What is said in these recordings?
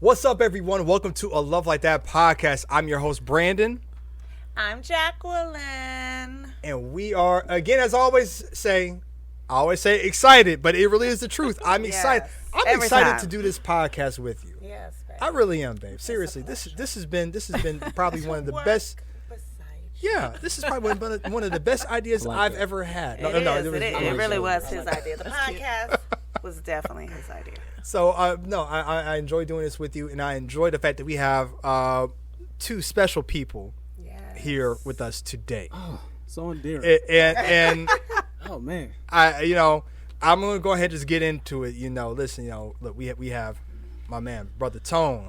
What's up, everyone? Welcome to A Love Like That podcast. I'm your host, Brandon. I'm Jacqueline. And we are, again, as I always say excited, but it really is the truth. I'm excited. I'm excited to do this podcast with you. Yes, babe. I really am, babe. Seriously, this has been probably one of the best. Yeah, this is probably one of the best ideas I've ever had. It really was his idea. The podcast was definitely his idea. So, I enjoy doing this with you, and I enjoy the fact that we have two special people here with us today. Oh, so endearing. And oh man, I'm gonna go ahead and just get into it. Listen, look, we have my man, brother Tone.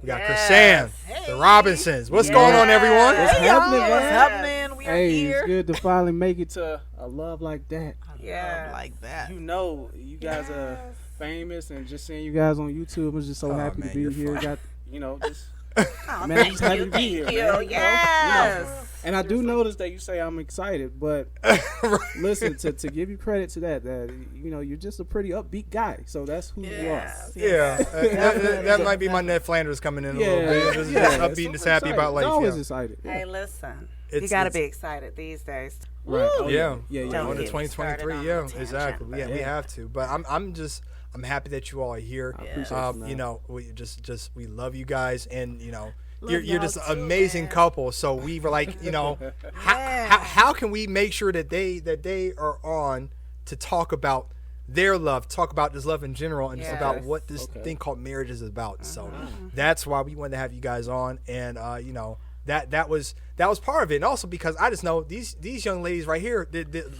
We got Krisanne, the Robinsons. What's going on, everyone? What's happening, man? What's happening? We are here. It's good to finally make it to a love like that. Yeah, like that. You guys are famous, and just seeing you guys on YouTube, I'm just so happy to be here. Fun. Man, I'm just happy to be here. Yes. And I do notice that you say I'm excited, but listen, to give you credit to that you're just a pretty upbeat guy. So that's who you are. Yeah, that might be my Ned Flanders coming in a little bit. Just upbeat and just happy about life. Always excited. Hey, listen, you got to be excited these days. Right. Oh, yeah. Don't Into get me 2023. started Yeah, on the exactly. tangent, We have to. But I'm happy that you all are here. I appreciate it, We love you guys, and you're y'all just an too, amazing man. couple. So we were like, how can we make sure that they are on to talk about their love, talk about this love in general, and just about what this thing called marriage is about. So that's why we wanted to have you guys on, and that was part of it, and also because I just know these young ladies right here,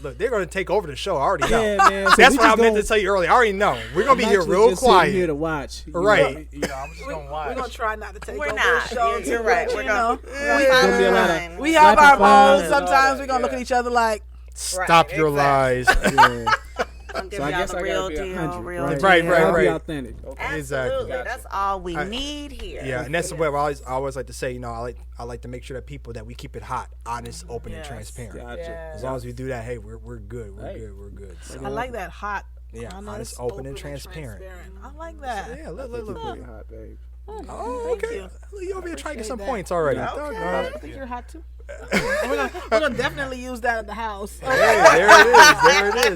look, they're going to take over the show. I already know. Yeah, man. So that's what I meant to tell you earlier. I already know we're going to be here real just quiet. Here to watch, Right. I'm just going to watch. We're going to try not to take We're over not. the show. You're right. We're going to gonna be a lot of- We have our Slapping phones. phones and all Sometimes that, we're going to look at each other like, Stop your lies. Yeah. Don't give So I y'all guess the I real gotta be deal. 100, Real right? deal. Right. Gotta be authentic. Okay. Exactly. Absolutely. That's all we need here. Yeah, and that's the way I always like to say. I like to make sure that people that we keep it hot, honest, open, and Yes. transparent. Gotcha. As long as we do that, hey, we're good. We're Hey. good. We're good. So, I like that hot. Yeah, honest, open and transparent. I like that. yeah, look. Pretty hot, babe. Oh, Thank okay. you. You over here trying to get some that. points already. I Doggone. think you're hot too. we're gonna definitely use that at the house. Hey,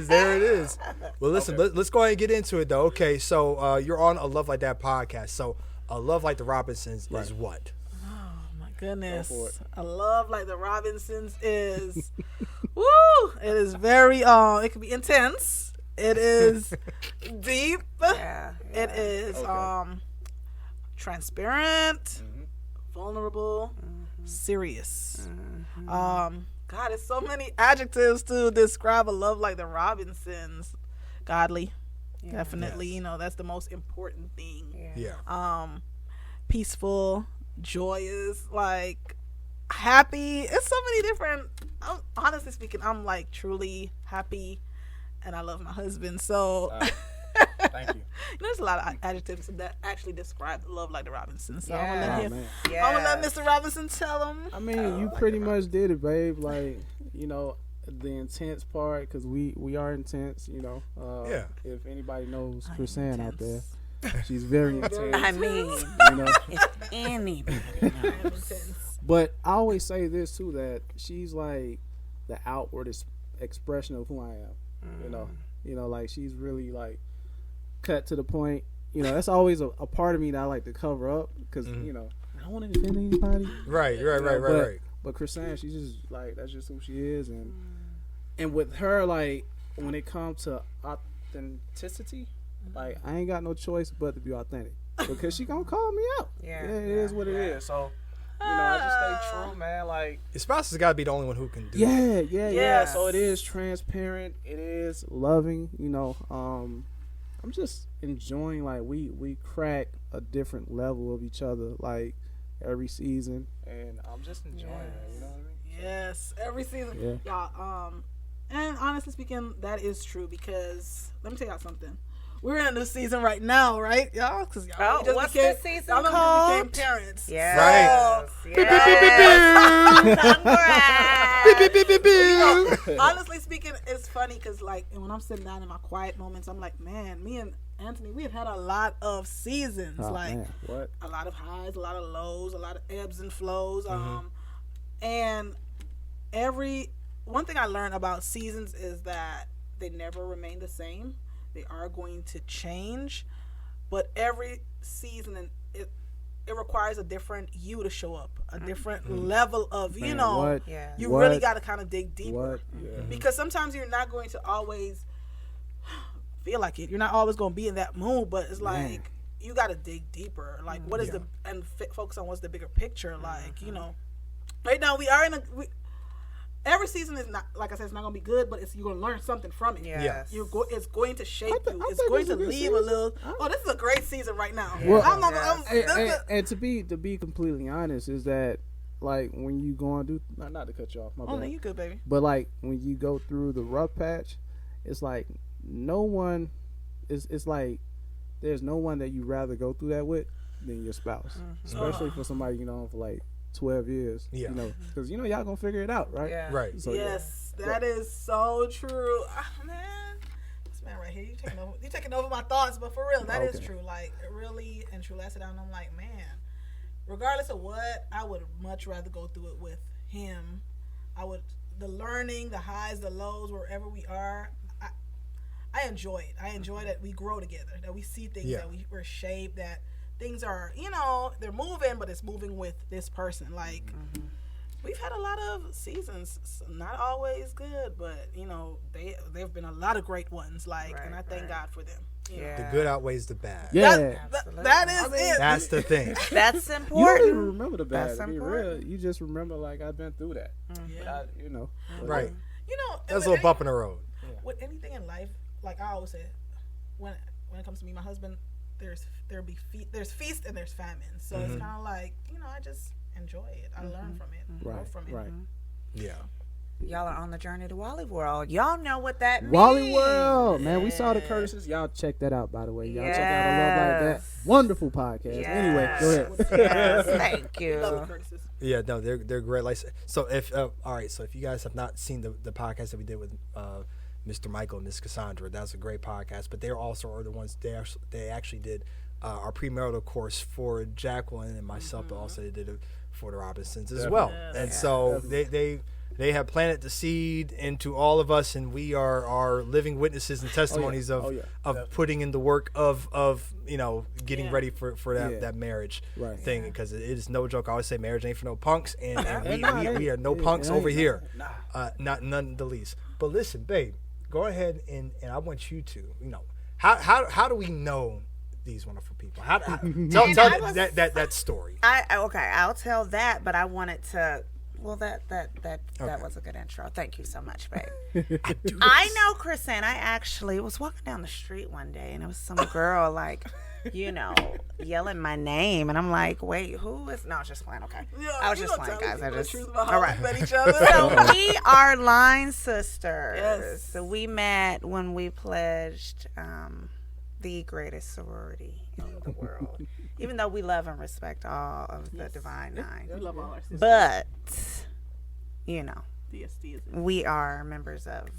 there it is. Well, listen, let's go ahead and get into it, though. Okay, so you're on A Love Like That podcast. So A Love Like the Robinsons is what? My goodness, Go for it. I love like the Robinsons is. Woo! It is very it can be intense. It is deep. Yeah. It is transparent, vulnerable, serious. God, it's so many adjectives to describe a love like the Robinsons. Godly, definitely. Yes. That's the most important thing. Yeah. Peaceful, joyous, like happy. It's so many different. Honestly speaking, I'm like truly happy, and I love my husband. So. Thank you. There's a lot of adjectives that actually describe love like the Robinsons. So I'm Yeah. gonna Man. I'm gonna let Mr. Robinson tell him. I mean, you pretty much did it, babe. Like, the intense part, because we are intense, Yeah. If anybody knows I'm Krisanne out there, intense. she's very intense. I mean, if anybody knows. But I always say this, too, that she's like the outward expression of who I am, like she's really like cut to the point. That's always a part of me that I like to cover up because, I don't want to offend anybody. Right. But Krisanne, she's just like, that's just who she is. And with her, like, when it comes to authenticity, like, I ain't got no choice but to be authentic because she gonna call me out. It is what it is. So, I just stay true, man. Like, Your spouse has got to be the only one who can do it. yeah. Yes. So it is transparent. It is loving. I'm just enjoying, like, we crack a different level of each other, like, every season, and I'm just enjoying it. You know what I mean? Yes, every season, y'all. And honestly speaking, that is true because let me tell y'all something. We're in a new season right now, right, y'all? Because y'all just what's became, this season y'all called? just became parents. Yes. Honestly speaking, it's funny because like when I'm sitting down in my quiet moments, I'm like, man, me and Antony, we have had a lot of seasons. Oh, like man. What? a lot of highs, a lot of lows, a lot of ebbs and flows. And one thing I learned about seasons is that they never remain the same. They are going to change, but every season it requires a different you to show up, a different level of Man, you really got to kind of dig deeper. Yeah. Because sometimes you're not going to always feel like it. You're not always going to be in that mood, but it's like you got to dig deeper. Like what is focus on what's the bigger picture. Like right now we are every season is not, like I said, it's not going to be good, but you're going to learn something from it. Yes. It's going to shape you. It's going to leave a little. Oh, this is a great season right now. Well, And to be completely honest, is that like when you go on not to cut you off, my bad. no, you good, baby. But like when you go through the rough patch, it's like no one. It's like there's no one that you rather go through that with than your spouse, especially for somebody for like 12 years. Yeah. Because y'all gonna figure it out, right? Yeah. Right. So, yes, that is so true. Man, this man right here, you taking over my thoughts, but for real, that is true. Like, really and truly, I sit down and I'm like, man, regardless of what, I would much rather go through it with him. The learning, the highs, the lows, wherever we are, I enjoy it. I enjoy that we grow together, that we see things, that we're shaped, that things are, they're moving, but it's moving with this person. Like, we've had a lot of seasons, not always good, but, they've been a lot of great ones. Like, and I thank God for them. The good outweighs the bad. Yeah. That is it. That's the thing. That's You don't important. even remember the bad. That's To be important. real, you just remember like I've been through that. But Right. That's That's a little bump in the road. With anything in life, like I always say, when it comes to me, my husband, there's feast and there's famine. So it's kind of like I just enjoy it. I learn from it, grow from it. Right. Yeah. Y'all are on the journey to Wally World. Y'all know what that means. Wally World, man. We saw the Curtises. Y'all check that out, by the way. Y'all check out a Love Like That. Wonderful podcast. Yes. Anyway, go ahead. Yes, thank you. Love the Curtises. Yeah, no, they're great. Like, so if all right, so if you guys have not seen the podcast that we did with Mr. Michael and Miss Cassandra, that's a great podcast. But they also are the ones they actually did our premarital course for Jacqueline and myself, but also they did it for the Robinsons as well. And so they have planted the seed into all of us, and we are living witnesses and testimonies of putting in the work of getting ready for that marriage thing, because it is no joke. I always say marriage ain't for no punks, and we are no punks over here, not none the least. But listen, babe, go ahead and I want you to how do we know these wonderful people? Tell that story. I'll tell that, but I wanted to. Well, that was a good intro. Thank you so much, babe. I know Krisanne. I actually was walking down the street one day, and it was some girl yelling my name, and I'm like, wait, who is? No, I was just playing. Okay, I was just playing, guys. All right. Each other. So we are line sisters. Yes. So we met when we pledged the greatest sorority in the world. Even though we love and respect all of the Divine Nine. We love all our sisters. But, DST is we are members of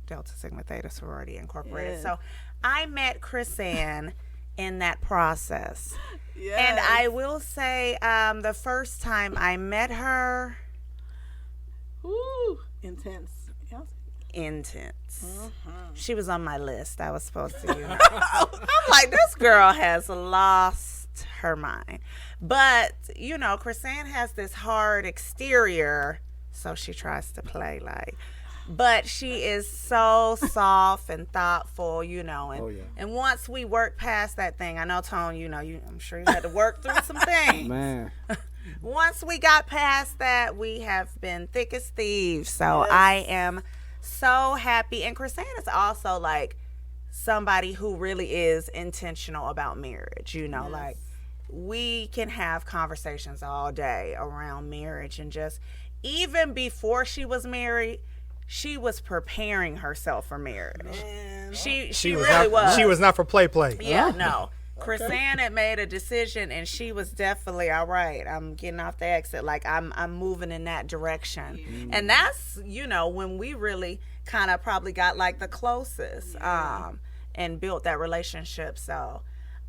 Delta Sigma Theta Sorority Incorporated. So I met Krisanne in that process. Yes. And I will say the first time I met her, intense. Yes. intense. She was on my list. I was supposed to, I'm like, this girl has lost her mind. But, Krisanne has this hard exterior, so she tries to play like. But she is so soft and thoughtful, and once we work past that thing, I know, Tone, I'm sure you had to work through some things. Man. Once we got past that, we have been thick as thieves. So yes. I am so happy. And Krisanne is also like somebody who really is intentional about marriage. Yes. Like we can have conversations all day around marriage, and just even before she was married, she was preparing herself for marriage. Man. She really was. She was not for play. Yeah, no. Krisanne had made a decision, and she was definitely all right. I'm getting off the exit. Like I'm moving in that direction, and that's when we really kind of probably got like the closest. and built that relationship. So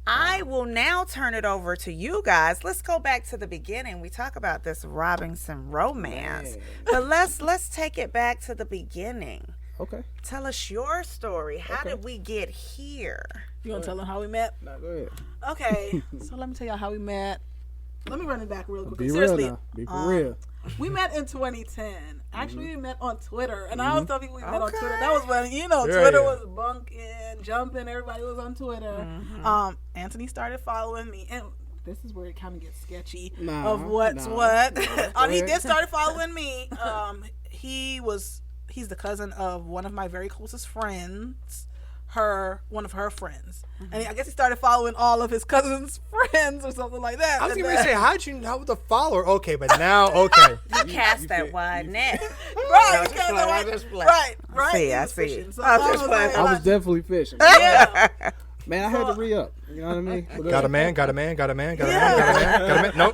I will now turn it over to you guys. Let's go back to the beginning. We talk about this Robinson romance, but let's take it back to the beginning. Okay. Tell us your story. How did we get here? You want to tell them how we met? No, go ahead. Okay. So let me tell y'all how we met. Let me run it back real quick. Be Seriously, real now. Be for real. We met in 2010. Actually, we met on Twitter. And I always tell people we met on Twitter. That was when, Twitter was bunking, jumping. Everybody was on Twitter. Anthony started following me. And this is where it kind of gets sketchy of what's what. He did start following me. He's the cousin of one of my very closest friends. One of her friends, and I guess he started following all of his cousin's friends or something like that. I was going to say, how'd you know the follower? Okay, but now, okay. You cast that wide net. Right, I see. So I was definitely fishing. Yeah. Man, I had to re-up. You know what I mean? Got a man. No.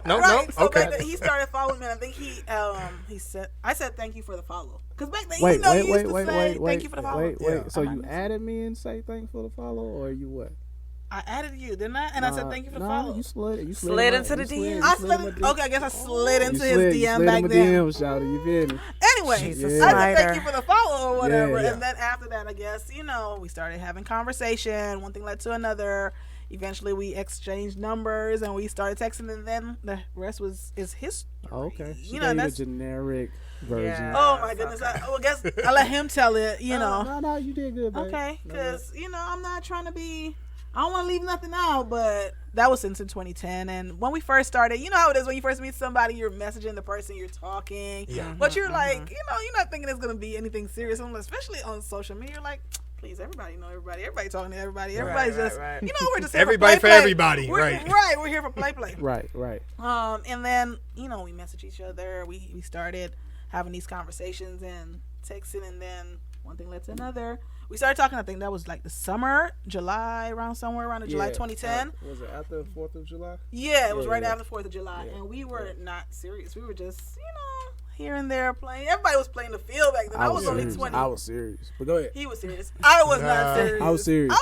So Okay. back then, he started following me, and I think he said, I said thank you for the follow. Because back then, Wait. thank you for the follow. Wait. So you added me and say thank you for the follow, or you what? I added you, didn't I? And I said thank you for the follow. You slid into the DM. I guess I slid into his DM back then. DM, shouted, you feel me? Anyway, I said thank you for the follow or whatever. And then after that, I guess, we started having conversation. One thing led to another. Eventually, we exchanged numbers and we started texting, and then the rest is history. Oh, okay. She gave you the generic version. Yeah. Oh my goodness! I guess I let him tell it. No, you did good, babe. Okay, because I'm not trying to be. I don't want to leave nothing out, but that was since in 2010. And when we first started, you know how it is when you first meet somebody, you're messaging the person, you're talking. Yeah. But you're like, you're not thinking it's going to be anything serious, especially on social media. You're like, please, everybody know everybody. Everybody talking to everybody. Everybody's just, we're just here everybody for play. Everybody, right. We're here for play. Right. And then, we message each other. We started having these conversations and texting, and then one thing led to another. We started talking, I think that was like the summer, July 2010. Was it after the 4th of July? Yeah, it was right after the 4th of July. And we were not serious. We were just, here and there playing. Everybody was playing the field back then. I was only 20. I was serious. But go ahead. He was serious. I was not serious. I was serious.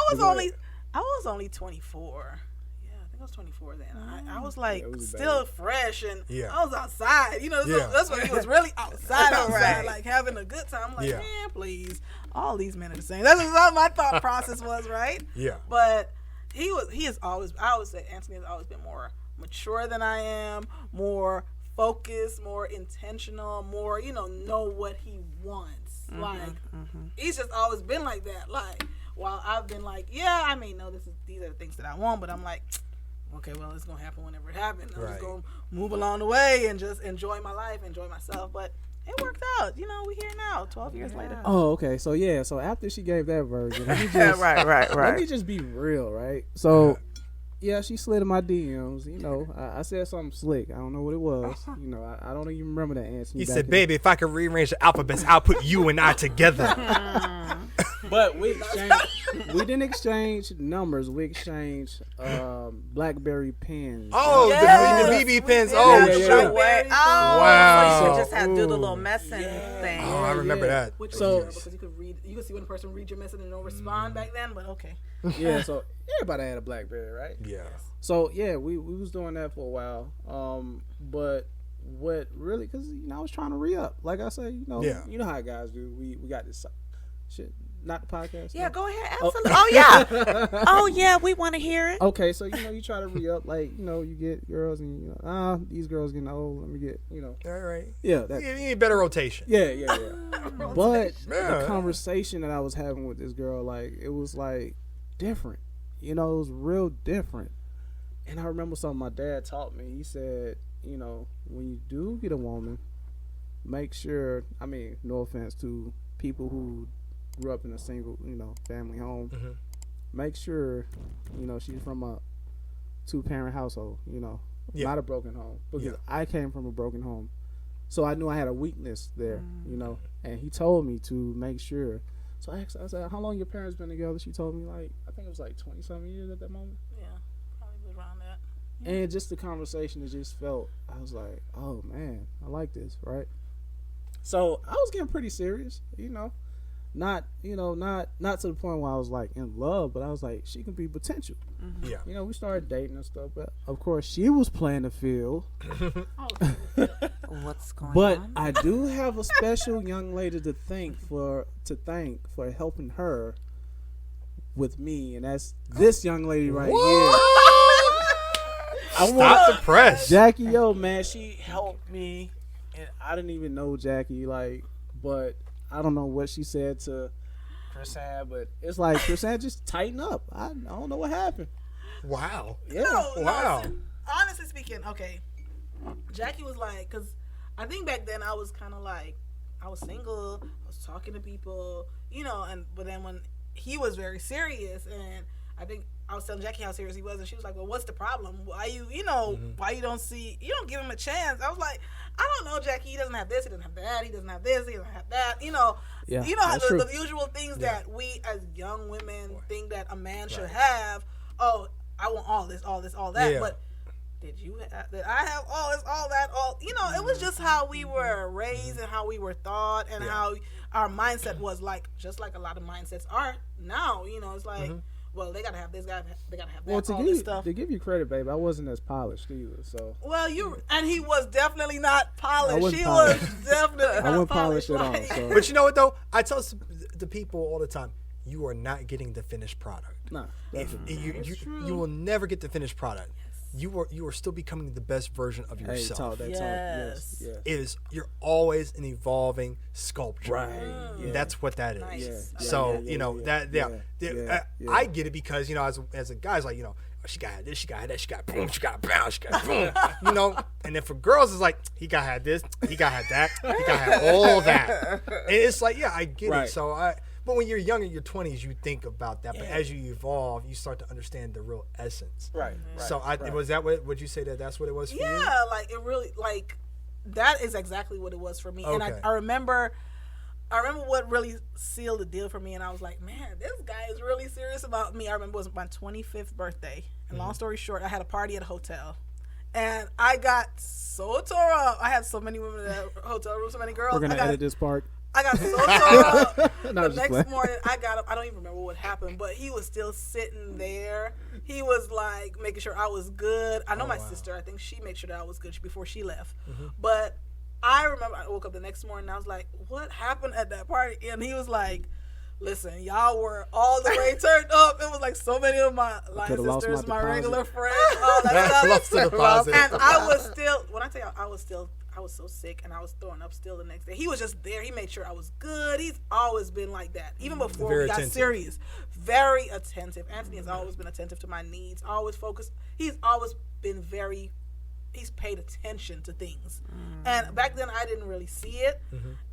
I was only 24. I was 24 then. I was like still fresh, and I was outside. That's when he was really outside, like having a good time. I'm like, man, please, all these men are the same. That's what my thought process was, right? Yeah. But I would say Antony has always been more mature than I am, more focused, more intentional, more know what he wants. He's just always been like that. Like, while I've been like, these are the things that I want, but I'm like, okay, well, it's going to happen whenever it happens. I'm just going to move along the way and just enjoy my life, enjoy myself. But it worked out. We're here now, 12 years later. Oh, okay. So, so after she gave that version, let me just, right. Let me just be real, right? So, she slid in my DMs. I said something slick. I don't know what it was. I don't even remember that answer. He said, baby, if I could rearrange the alphabets, I'll put you and I together. But we didn't exchange numbers. We exchanged BlackBerry pens. Oh, the BB pens. Oh, sure. Wow. So you could just have to do the little messing thing. Oh, I remember that. Which because you could see when a person read your message and don't respond back then. But okay. Yeah. So everybody had a BlackBerry, right? Yeah. So we was doing that for a while. But what really? Because I was trying to re-up. Like I say, you know how guys do. We got this shit. Not the podcast. Yeah, go ahead. Absolutely. Oh yeah. We want to hear it. Okay, so you try to re-up, like you get girls and these girls getting old. Let me get All right. Yeah, you need better rotation. Yeah. But the conversation that I was having with this girl, like it was like different. It was real different. And I remember something my dad taught me. He said, when you do get a woman, make sure. I mean, no offense to people who grew up in a single, family home. Mm-hmm. Make sure, she's from a 2-parent household, not a broken home. Because I came from a broken home. So I knew I had a weakness there, and he told me to make sure. So I said, how long your parents been together? She told me, I think it was 20-something years at that moment. Yeah, probably around that. Yeah. And just the conversation, it just felt, I was like, oh man, I like this, right? So I was getting pretty serious, not not to the point where I was like in love, but I was like, she can be potential. Yeah. You know, we started dating and stuff, but of course she was playing the field. What's going But on? I do have a special young lady to thank for helping her with me, and that's this young lady right here. Stop the press. Jackie, yo, man, she helped me, and I didn't even know Jackie, like, but I don't know what she said to Krisanne, but it's like, Krisanne, just tighten up. I don't know what happened. Wow. Yeah. Wow. Honestly speaking, okay, Jackie was like, because I think back then I was kind of like, I was single, I was talking to people, you know, but then when he was very serious, and I think I was telling Jackie how serious he was, and she was like, well, what's the problem? Why why you don't give him a chance? I was like, I don't know, Jackie, he doesn't have this, he doesn't have that, he doesn't have this, he doesn't have that, Yeah, how that's true. the usual things that we as young women think that a man should have. Oh, I want all this, all that, but did I have all this, all that, it was just how we were raised and how we were thought and how our mindset was, like, just like a lot of mindsets are now, it's like, well, they gotta have this, they gotta have that, all this stuff. To give you credit, babe, I wasn't as polished either, so. Well, and he was definitely not polished. He polished. was definitely I not wasn't polished polished at all, like- so. But you know what though? I tell the people all the time, you are not getting the finished product. Nah, You will never get the finished product. You are still becoming the best version of yourself. Yes. You're always an evolving sculpture. Right. And that's what that is. Nice. So I get it because as a guy's like she got this, she got that, she got boom, she got bounce, she got boom, and then for girls it's like he got had this, he got had that, he got had all that, and it's like I get it. So but when you're young in your 20s, you think about that. But as you evolve, you start to understand the real essence. Right. So was that what? Would you say that's what it was for you? Yeah, like it really, like that is exactly what it was for me. And I remember what really sealed the deal for me. And I was like, man, this guy is really serious about me. I remember it was my 25th birthday. And long story short, I had a party at a hotel. And I got so tore up. I had so many women in the hotel room, so many girls. We're going to edit this part. I got so tore up. No, The next morning, I got up. I don't even remember what happened, but he was still sitting there. He was like making sure I was good. I know my sister, I think she made sure that I was good before she left. But I remember I woke up the next morning and I was like, what happened at that party? And he was like, listen, y'all were all the way turned up. It was like so many of my line sisters, my regular friends, all that stuff. Lost the deposit. And I was still, when I tell you, I was so sick and I was throwing up still the next day. He was just there. He made sure I was good. He's always been like that. Even before Very we got attentive. serious. Very attentive. Anthony has always been attentive to my needs, always focused. He's always been he's paid attention to things. And back then I didn't really see it.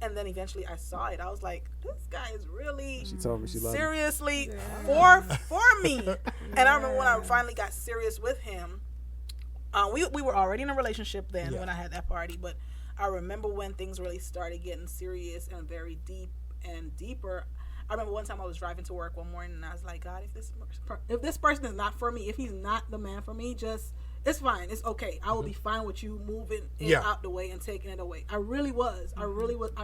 And then eventually I saw it. I was like, this guy is really She told me she loved me. seriously for me. And I remember when I finally got serious with him, we were already in a relationship then when I had that party, but I remember when things really started getting serious and very deep and deeper. I remember one time I was driving to work one morning and I was like, God, if this person is not for me, if he's not the man for me, it's fine. It's okay. I will be fine with you moving it out the way and taking it away. I really was. I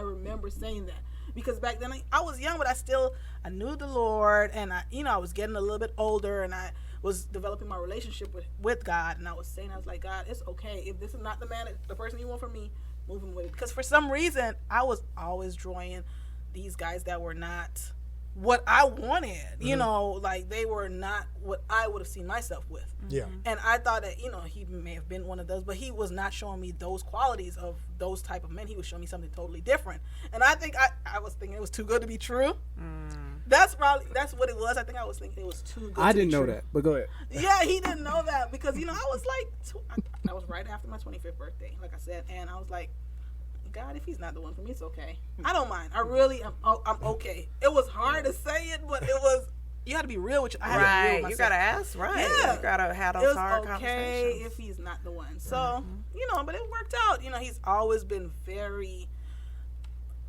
remember saying that. Because back then I was young, but I knew the Lord, and I was getting a little bit older, and I was developing my relationship with God, and I was like, God, it's okay. If this is not the person you want from me, move him with it. Because for some reason, I was always drawing these guys that were not what I wanted, like they were not what I would have seen myself with. Yeah. And I thought that, he may have been one of those, but he was not showing me those qualities of those type of men. He was showing me something totally different. And I think I was thinking it was too good to be true. That's what it was. I think I was thinking it was too good to be true. I didn't know that, but go ahead. Yeah, he didn't know that because, I was like, that was right after my 25th birthday, like I said. And I was like, God, if he's not the one for me, it's okay. I don't mind. I really am. I'm okay. It was hard to say it, but it was. You had to be real with you. I had to be real with myself. You gotta ask, right? Yeah, you gotta have those hard conversations. conversations. Okay, if he's not the one. So but it worked out. He's always been very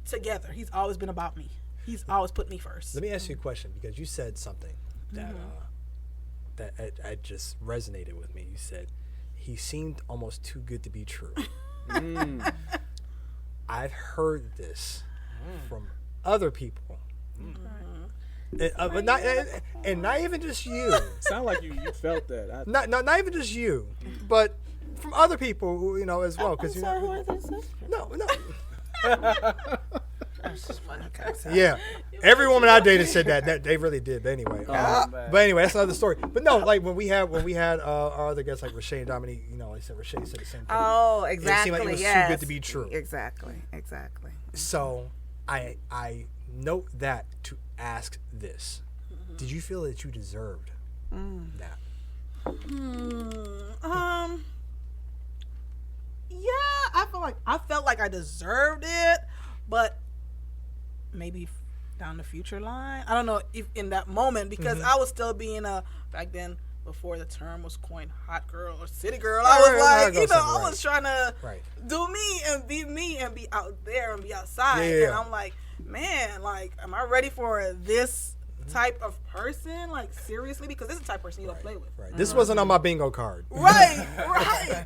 together. He's always been about me. He's always put me first. Let me ask you a question because you said something that that just resonated with me. You said he seemed almost too good to be true. I've heard this from other people But not even just you. Sound like you felt that. Not even just you, but from other people, who, as well. Because who are these sisters? No. That's just funny. Okay, Yeah, every woman I dated said that they really did. But anyway, but anyway, that's another story. But no, like when we had our other guests like Rashay and Dominique, I said Rashay said the same thing. Oh, exactly. It seemed like it was too good to be true. Exactly. So I note that to ask this: did you feel that you deserved that? Yeah, I felt like I deserved it, but maybe down the future line. I don't know if in that moment, because I was still being back then, before the term was coined, hot girl or city girl. I was like, I was trying to do me and be out there and be outside. And I'm like, man, like, am I ready for this type of person? Like, seriously? Because this is the type of person you don't play with. Right. This wasn't on my bingo card. Right.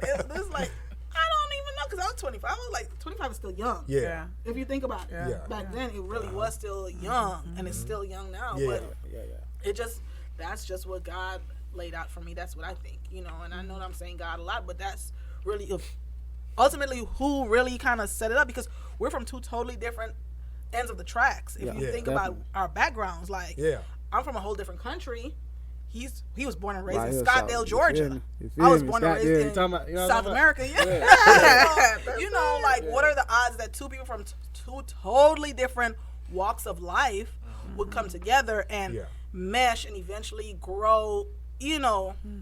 It's like, I don't even know, because I was 25. I was like, 25 is still young. Yeah. If you think about it. Back then, it really was still young, and it's still young now. But that's just what God laid out for me. That's what I think, and I know that I'm saying God a lot, but that's really ultimately who really kind of set it up, because we're from two totally different ends of the tracks. If you think about our backgrounds, like, I'm from a whole different country. He was born and raised in Scottsdale, Georgia. I was born and raised in South America. Like, what are the odds that two people from two totally different walks of life would come together and mesh and eventually grow,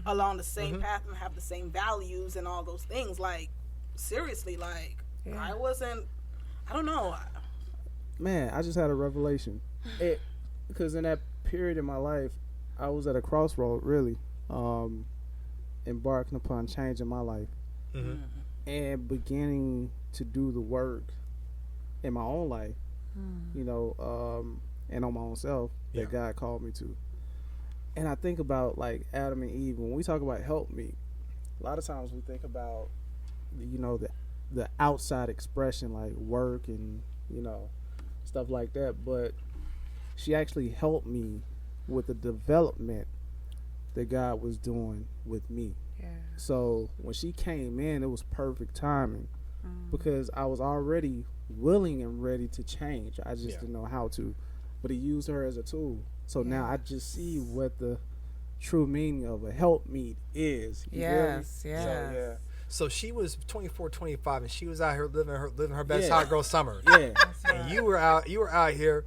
along the same path and have the same values and all those things? Like, seriously, like, I don't know. Man, I just had a revelation. Because in that period in my life, I was at a crossroad, really, embarking upon changing my life and beginning to do the work in my own life, and on my own self that God called me to. And I think about, like, Adam and Eve. When we talk about help me, a lot of times we think about, the outside expression, like work and, stuff like that. But she actually helped me with the development that God was doing with me. So when she came in, it was perfect timing because I was already willing and ready to change. I just didn't know how to. But he used her as a tool. So now I just see what the true meaning of a helpmeet is. Yes. So she was 24, 25, and she was out here living her best hot girl summer. And you were out here,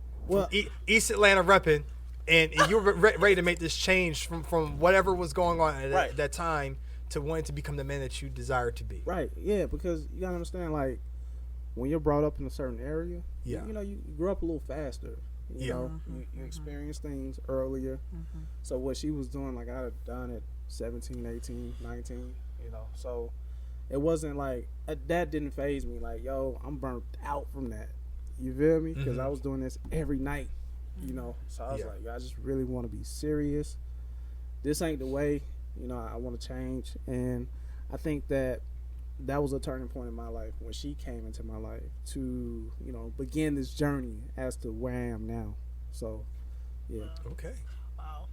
East Atlanta repping. And you were ready to make this change from whatever was going on at that time to wanting to become the man that you desired to be. Right, yeah, because you gotta understand, like, when you're brought up in a certain area, you grow up a little faster. You experience things earlier. So what she was doing, like, I'd have done at 17, 18, 19, So it wasn't like, that didn't faze me. Like, yo, I'm burnt out from that. You feel me? Because I was doing this every night. So I was like, I just really want to be serious. This ain't the way, I want to change. And I think that was a turning point in my life when she came into my life to, begin this journey as to where I am now. So, Okay. Wow.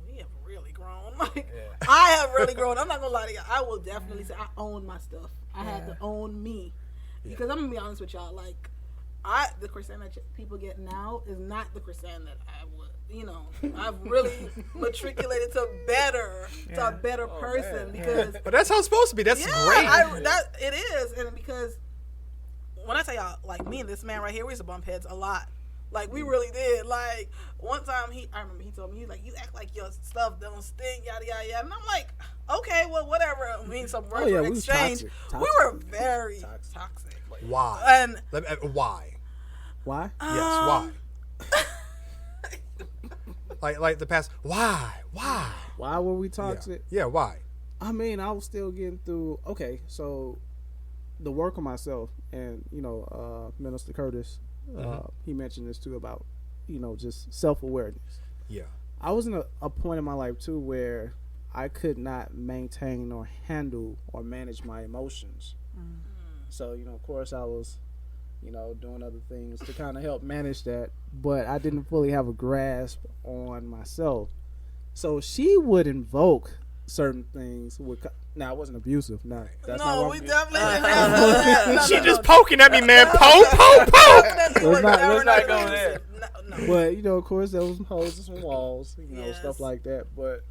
We have really grown. I have really grown. I'm not going to lie to you. I will definitely say I own my stuff. I had to own me. Because I'm going to be honest with y'all, like, the Krisanne that people get now is not the Krisanne that I would. I've really matriculated to a better person because. But that's how it's supposed to be. That's great. It is, and because when I tell y'all, like, me and this man right here, we used to bump heads a lot. Like, we really did. Like, one time I remember he told me, he was like, "You act like your stuff don't stink, yada yada yada," and I'm like, "Okay, well, whatever." I mean, some words were exchanged. We were very toxic. Why? And why? Why? Yes, why? like the past. Why? Why were we toxic? Yeah, why? I mean, I was still getting through. Okay, so the work on myself, and Minister Curtis, he mentioned this too about just self-awareness. Yeah, I was in a point in my life too where I could not maintain or handle or manage my emotions. So of course I was doing other things to kind of help manage that. But I didn't fully have a grasp on myself. So she would invoke certain things. Now, it wasn't abusive. No, that's not No, what we I'm- definitely didn't have that. She just poking at me, man. Poke. Let's not go there. No. But, of course, there was some holes and some walls, Yes. stuff like that. But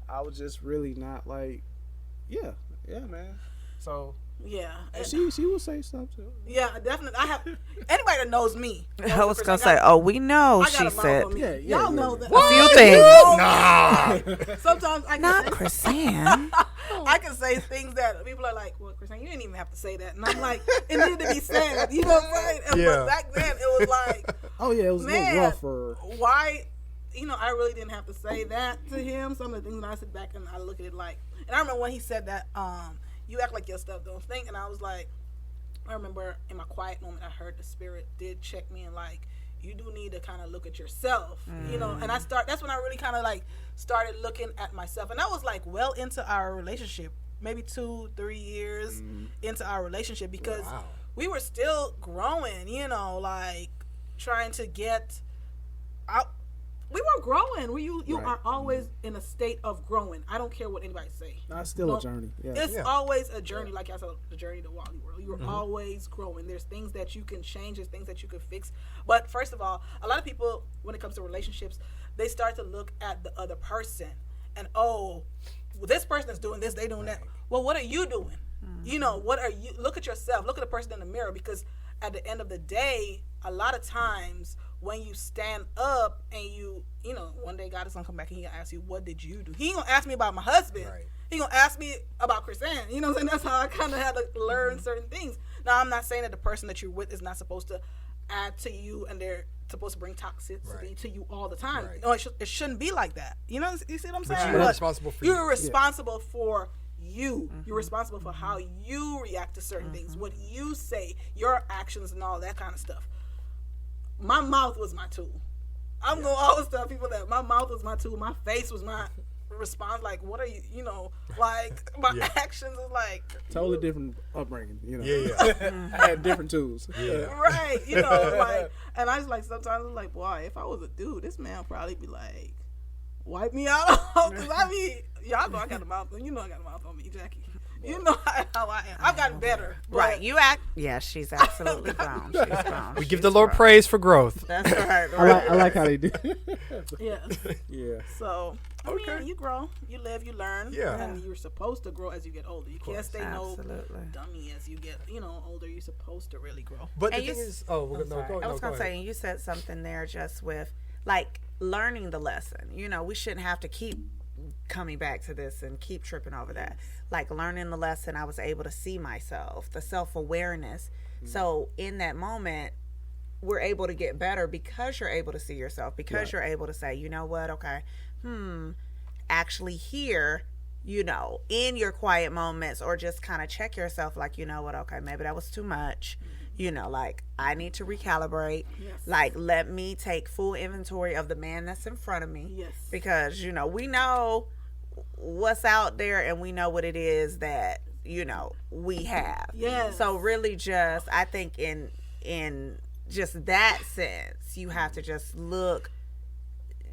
I was just really not like, yeah, man. So Yeah. she would say stuff too. Yeah, definitely. I have anybody that knows me. I was gonna say, oh, we know. I got She a mouth said on me. Yeah, Y'all know that. a few things. Nah. Sometimes I Not can Krisanne. I can say things that people are like, well, Krisanne, you didn't even have to say that. And I'm like, it needed to be said. You know what I'm saying? And Yeah. But back then, it was like, Oh yeah, it was a man, little rougher. why? I really didn't have to say that to him. Some of the things, when I sit back and I look at it like, and I remember when he said that, you act like your stuff don't stink. And I was like, I remember in my quiet moment, I heard the Spirit did check me and like, you do need to kind of look at yourself, and that's when I really kind of like started looking at myself. And that was like well into our relationship, maybe 2-3 years into our relationship, because we were still growing, like trying to get out. We were growing. You Right. are always in a state of growing. I don't care what anybody say. It's still a journey. Yeah. It's Yeah. always a journey, like I said, the journey to Wally World. You're always growing. There's things that you can change. There's things that you can fix. But first of all, a lot of people, when it comes to relationships, they start to look at the other person and, oh, well, this person is doing this, they doing that. Well, what are you doing? What are you? Look at yourself. Look at the person in the mirror, because at the end of the day, a lot of times when you stand up and one day God is gonna come back and he gonna ask you, what did you do? He ain't gonna ask me about my husband. Right. He gonna ask me about Krisanne. You know what I'm saying? That's how I kind of had to learn certain things. Now, I'm not saying that the person that you're with is not supposed to add to you and they're supposed to bring toxicity to you all the time. Right. No, it shouldn't be like that. You see what I'm saying? you're responsible for You're you. responsible for you. You're responsible for how you react to certain things, what you say, your actions, and all that kind of stuff. My mouth was my tool. I'm gonna always tell people that my mouth was my tool. My face was my response. Like, what are you? Like my actions is like Totally different upbringing. Yeah. I had different tools. right. Like, and I was like, sometimes I'm like, boy, if I was a dude, this man would probably be like, wipe me out, because y'all know I got a mouth. I got a mouth on me, Jackie. You know how I am. I've gotten better. Right. You act. Yeah, she's absolutely grown. She's grown. We give the Lord praise for growth. That's right. I like how they do. Yeah. Yeah. So, I mean, you grow, you live, you learn. Yeah. And you're supposed to grow as you get older. You can't stay Absolutely. no dummy as you get, older. You're supposed to really grow. But And the you thing s- is, go I was go gonna ahead. say, and you said something there just with like learning the lesson. We shouldn't have to keep coming back to this and keep tripping over that. Like learning the lesson, I was able to see myself, the self-awareness. So in that moment, we're able to get better because you're able to see yourself, because you're able to say, you know what, okay, actually here, in your quiet moments, or just kind of check yourself, like, you know what, okay, maybe that was too much. Like I need to recalibrate. Yes. Like let me take full inventory of the man that's in front of me. Yes. Because we know what's out there and we know what it is that we have. Yes. So really, just I think in just that sense, you have to just look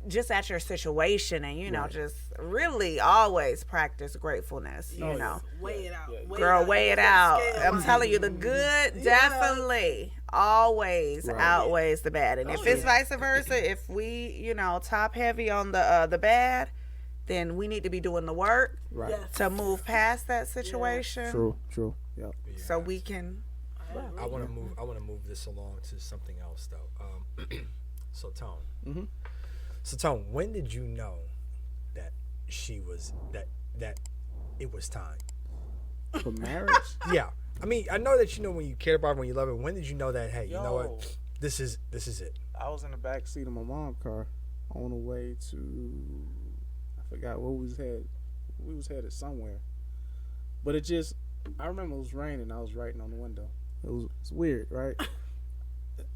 just at your situation and just really always practice gratefulness. Weigh it out. Girl, weigh it out. Scale, I'm telling you, the good definitely always outweighs the bad. And if it's vice versa, if we, top heavy on the bad, then we need to be doing the work Right. Yes. to move past that situation. True. Yep. So we can. I want to move this along to something else though. So Tone. So Tone, when did you know that she was that it was time? For marriage? Yeah. I mean, I know that when you care about her, when you love her. When did you know that? Hey, you know what? This is it. I was in the back seat of my mom's car on the way to, I forgot where we was headed. We was headed somewhere. But I remember it was raining. I was writing on the window. It's weird, right?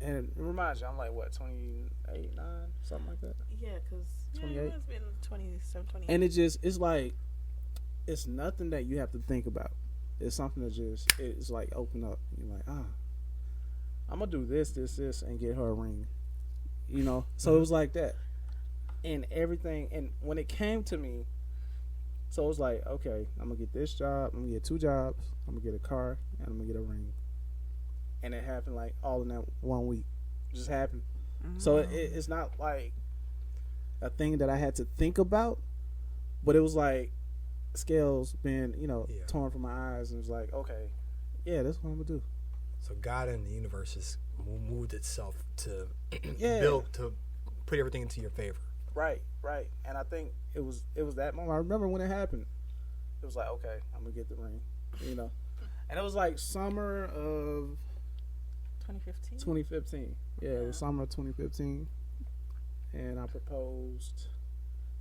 And it reminds you, I'm like, what, 28, 9, something like that? Yeah, because 28? it's been 27, 28. And it's like, it's nothing that you have to think about. It's something that it's like open up. You're like, I'm gonna do this, and get her a ring. You know, so it was like that, and everything. And when it came to me, so it was like, okay, I'm gonna get this job, I'm gonna get 2 jobs, I'm gonna get a car, and I'm gonna get a ring. And it happened like all in that 1 week. It just happened. So it's not like a thing that I had to think about, but it was like scales being, torn from my eyes, and it was like, okay, yeah, that's what I'm gonna do. So God and the universe has moved itself to build, to put everything into your favor. Right. And I think it was that moment. I remember when it happened. It was like, okay, I'm gonna get the ring, And it was like summer of 2015. Yeah, it was summer of 2015. And I proposed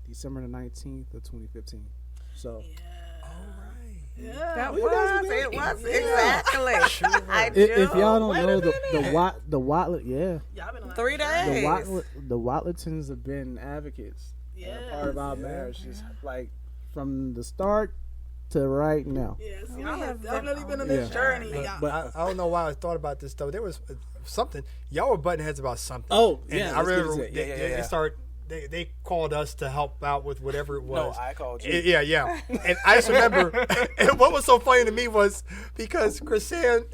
December the 19th of 2015. So. All right. Yeah, that was exactly. Sure. I do. If y'all don't know the Watlet, yeah. Y'all been on 3 days. The Watletons have been advocates. Yeah. Part of our marriage is like from the start to right now. Yes, y'all have definitely been on this journey. But I don't know why I thought about this though. There was something. Y'all were butting heads about something. Oh, and yeah. I remember they started. They called us to help out with whatever it was. No, I called you. Yeah. And I just remember, and what was so funny to me was because Krisanne,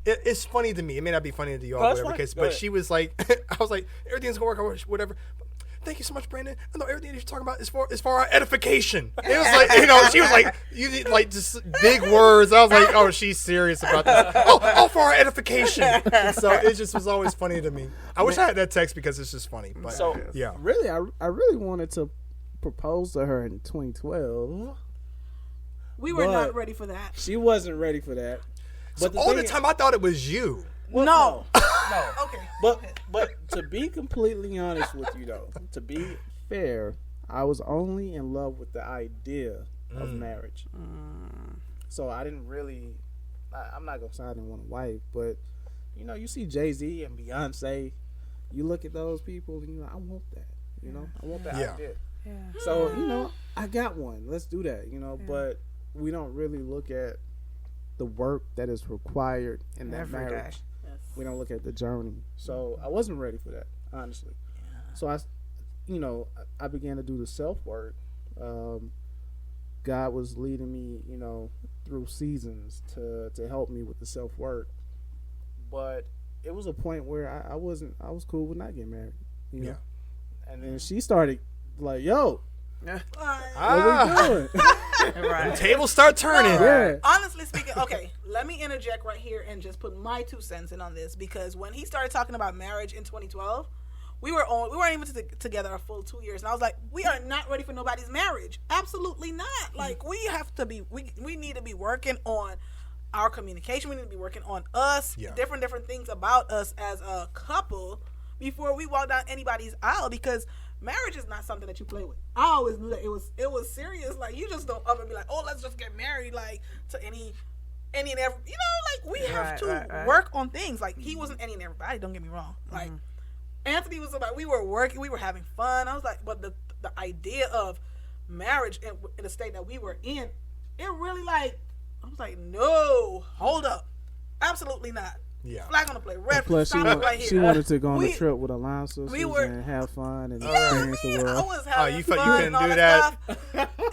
it's funny to me. It may not be funny to you all, but she was like, I was like, everything's gonna work out, whatever. Thank you so much, Brandon. I know everything that you're talking about is for our edification. It was like, she was like, you need like just big words. I was like, oh, she's serious about this. Oh, for our edification. So it just was always funny to me. I wish I had that text because it's just funny. But yeah, really, I really wanted to propose to her in 2012. We were not ready for that. She wasn't ready for that. But so all the time I thought it was you. Well, no. Okay. But to be completely honest with you, though, to be fair, I was only in love with the idea of marriage. So I didn't really. I'm not gonna say I didn't want a wife, but you see Jay-Z and Beyonce. You look at those people, and I want that. I want that idea. Yeah. So I got one. Let's do that. But we don't really look at the work that is required in that marriage. We don't look at the journey. So I wasn't ready for that, honestly. Yeah. So I began to do the self work. God was leading me, through seasons to help me with the self work. But it was a point where I was cool with not getting married. Yeah. And then she started like, yo, what we doing? Right. The tables start turning. Yeah. Honestly speaking, okay, let me interject right here and just put my 2 cents in on this, because when he started talking about marriage in 2012, we weren't even together a full 2 years, and I was like, we are not ready for nobody's marriage. Absolutely not. Like, we have to be. We need to be working on our communication. We need to be working on us, different things about us as a couple before we walk down anybody's aisle, because marriage is not something that you play with. I always knew that it was serious. Like, you just don't up and be like, oh, let's just get married, like, to any and every, like, we have to work on things. Like, he wasn't any and everybody, don't get me wrong. Like, Antony was about, we were working, we were having fun. I was like, but the idea of marriage in the state that we were in, it really, like, I was like, no, hold up. Absolutely not. Yeah. Flag on the play. Red plus, right she wanted to go on a trip with Alliance and have fun and experience the world. I was having fun. You couldn't do that?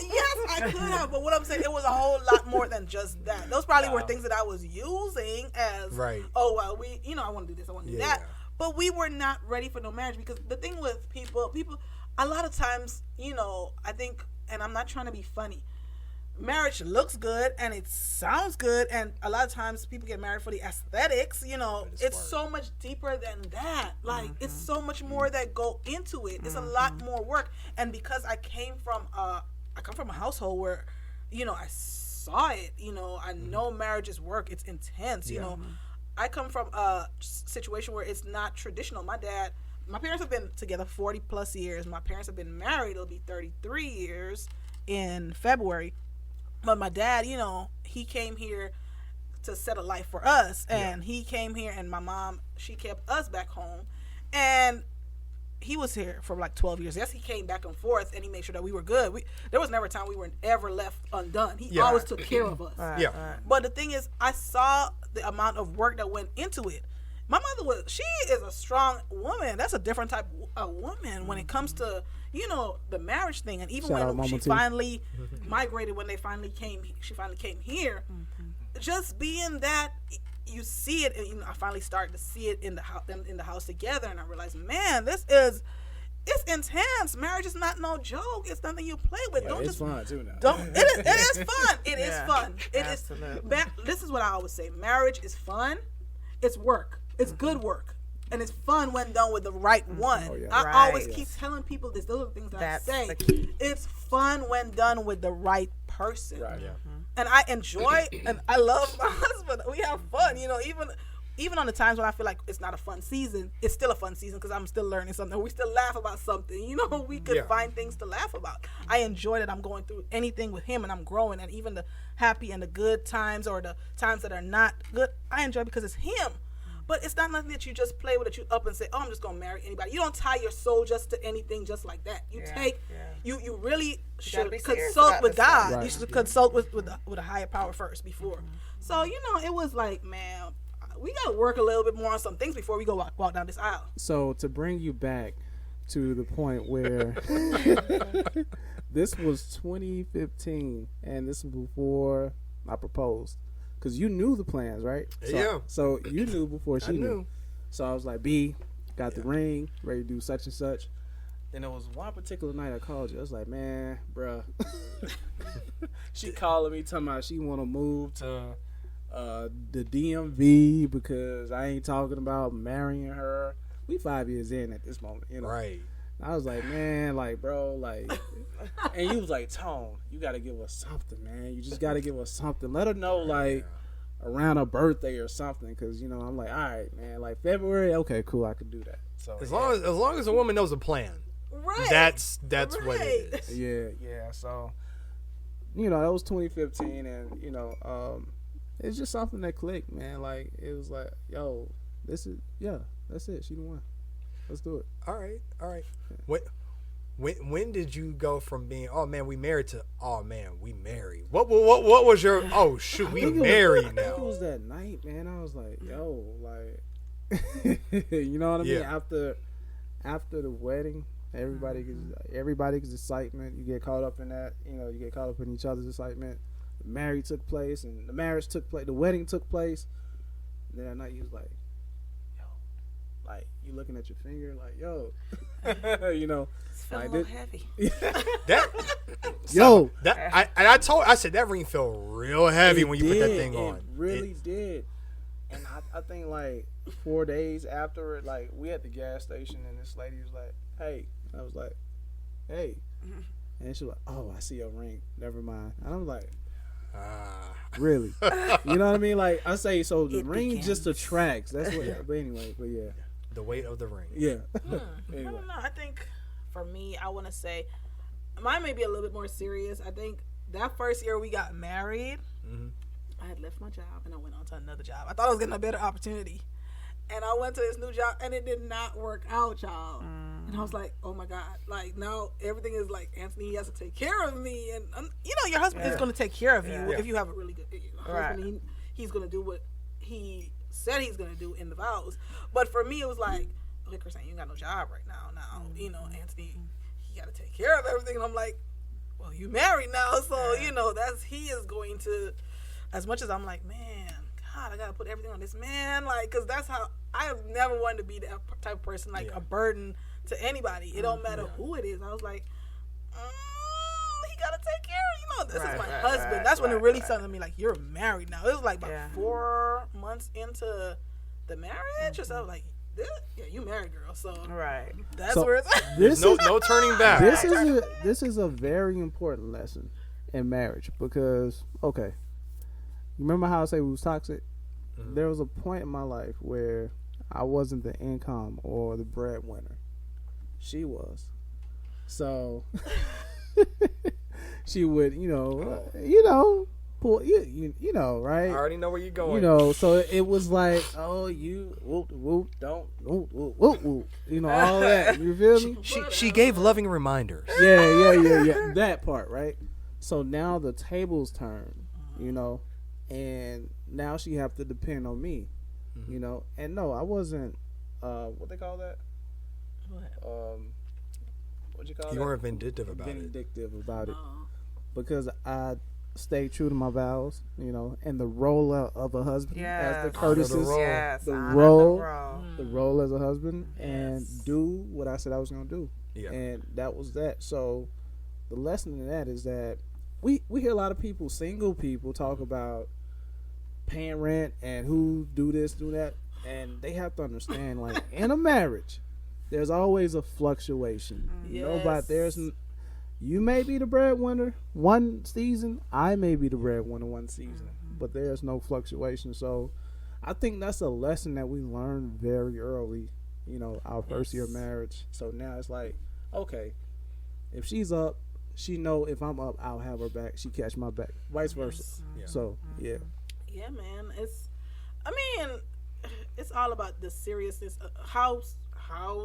Yes, I could have. But what I'm saying, it was a whole lot more than just that. Those probably were things that I was using as, oh, well, I want to do this, I want to do that. But we were not ready for no marriage, because the thing with people, a lot of times, I think, and I'm not trying to be funny, marriage looks good and it sounds good, and a lot of times people get married for the aesthetics. It's so much deeper than that. Like, it's so much more that go into it. It's a lot more work. And because I come from a household where, I saw it. I know marriage is work. It's intense. I come from a situation where it's not traditional. My parents have been together 40 plus years. My parents have been married. It'll be 33 years in February. But my dad, he came here to set a life for us. And he came here, and my mom, she kept us back home. And, he was here for like 12 years. Yes, he came back and forth, and he made sure that we were good. There was never a time we were ever left undone. He always took care of us. But the thing is, I saw the amount of work that went into it. My mother she is a strong woman. That's a different type of woman when it comes to, the marriage thing. And even when she finally migrated, when she finally came here, just being that, you see it, and I finally started to see it in the house together, and I realized, man, it's intense. Marriage is not no joke. It's nothing you play with. It's fun too now. It is fun. It is fun. It is. This is what I always say. Marriage is fun. It's work. It's good work. And it's fun when done with the right one. Oh, yeah. I always keep telling people this. Those are the things that I say. It's fun when done with the right person. Right. Yeah. And I enjoy and I love my husband. We have fun, even on the times when I feel like it's not a fun season, it's still a fun season because I'm still learning something. We still laugh about something. We could find things to laugh about. I enjoy that I'm going through anything with him and I'm growing, and even the happy and the good times or the times that are not good, I enjoy because it's him. But it's not nothing that you just play with, that you up and say, oh, I'm just going to marry anybody. You don't tie your soul just to anything just like that. You really should consult with God. Right. You should consult with a higher power first before. So, it was like, man, we got to work a little bit more on some things before we go walk down this aisle. So to bring you back to the point where this was 2015, and this was before I proposed. Because you knew the plans, right? So you knew before she knew. So I was like, B, got the ring, ready to do such and such. Then there was one particular night I called you. I was like, man, bruh. She calling me, talking about she want to move to the DMV because I ain't talking about marrying her. We 5 years in at this moment, Right. I was like, man, like, bro, like, and you was like, Tone, you got to give us something, man. You just got to give us something. Let her know, like, around her birthday or something, because, I'm like, all right, man, like, February, okay, cool, I could do that. So as long as a woman knows a plan, right? That's what it is. Yeah. So, that was 2015, and it's just something that clicked, man. Like, it was like, yo, that's it. She the one. Let's do it. All right. When did you go from being, oh man, we married, to, oh man, we married? What was your, oh shoot, we married now? I think it was that night, man. I was like, yo, like, you know what I mean? After the wedding, everybody gets excitement. You get caught up in that. You get caught up in each other's excitement. The marriage took place, and the marriage took place. The wedding took place. And then that night, you was like, like, you looking at your finger, like, yo, it's feeling a little heavy. I said that ring felt real heavy when you put that thing on. It really did. And I think like 4 days after it, like, we at the gas station, and this lady was like, hey. I was like, hey. And she was like, oh, I see your ring. Never mind. And I'm like, really? You know what I mean? Like, I say, so the ring just attracts. That's what. But anyway, the weight of the ring. Yeah. Anyway. I don't know. I think for me, I want to say mine may be a little bit more serious. I think that first year we got married, I had left my job and I went on to another job. I thought I was getting a better opportunity. And I went to this new job and it did not work out, y'all. And I was like, oh my God. Like, now everything is like, Anthony, he has to take care of me. And, your husband is going to take care of you if you have a really good husband. He's going to do what he said he's going to do in the vows. But for me, it was like, okay, Krisanne, you ain't got no job right now. Anthony, he got to take care of everything. And I'm like, well, you married now. So, he is going to, as much as I'm like, man, God, I got to put everything on this man. Like, because that's how, I have never wanted to be that type of person, like a burden to anybody. It don't matter who it is. I was like, he got to take care of, this is my husband. That's when it really started to me, like, you're married now. It was like about 4 months into the marriage. So I was like, you married, girl. So that's where it's at. No turning back. This is a very important lesson in marriage because, okay, you remember how I say we was toxic? Mm-hmm. There was a point in my life where I wasn't the income or the breadwinner. She was. So she would, pull you know, right? I already know where you're going. You know, so it was like, oh, you whoop whoop don't whoop whoop whoop whoop, you know, all that. You feel me? She gave loving reminders. Yeah. That part, right? So now the tables turn, you know, and now she have to depend on me, you know. And no, I wasn't. What they call that? What you call that? You weren't vindictive about it. Because I stayed true to my vows, you know, and the role of a husband, as the courtesy, the role as a husband, and do what I said I was going to do. Yeah. And that was that. So the lesson in that is that we hear a lot of people, single people, talk about paying rent and who do this, do that, and they have to understand, like, in a marriage, there's always a fluctuation. You may be the breadwinner one season. I may be the breadwinner one season. But there's no fluctuation. So I think that's a lesson that we learned very early, you know, our first year of marriage. So now it's like, okay, if she's up, she know if I'm up, I'll have her back. She catch my back. Vice versa. Yeah. So, yeah. Yeah, man. It's all about the seriousness. How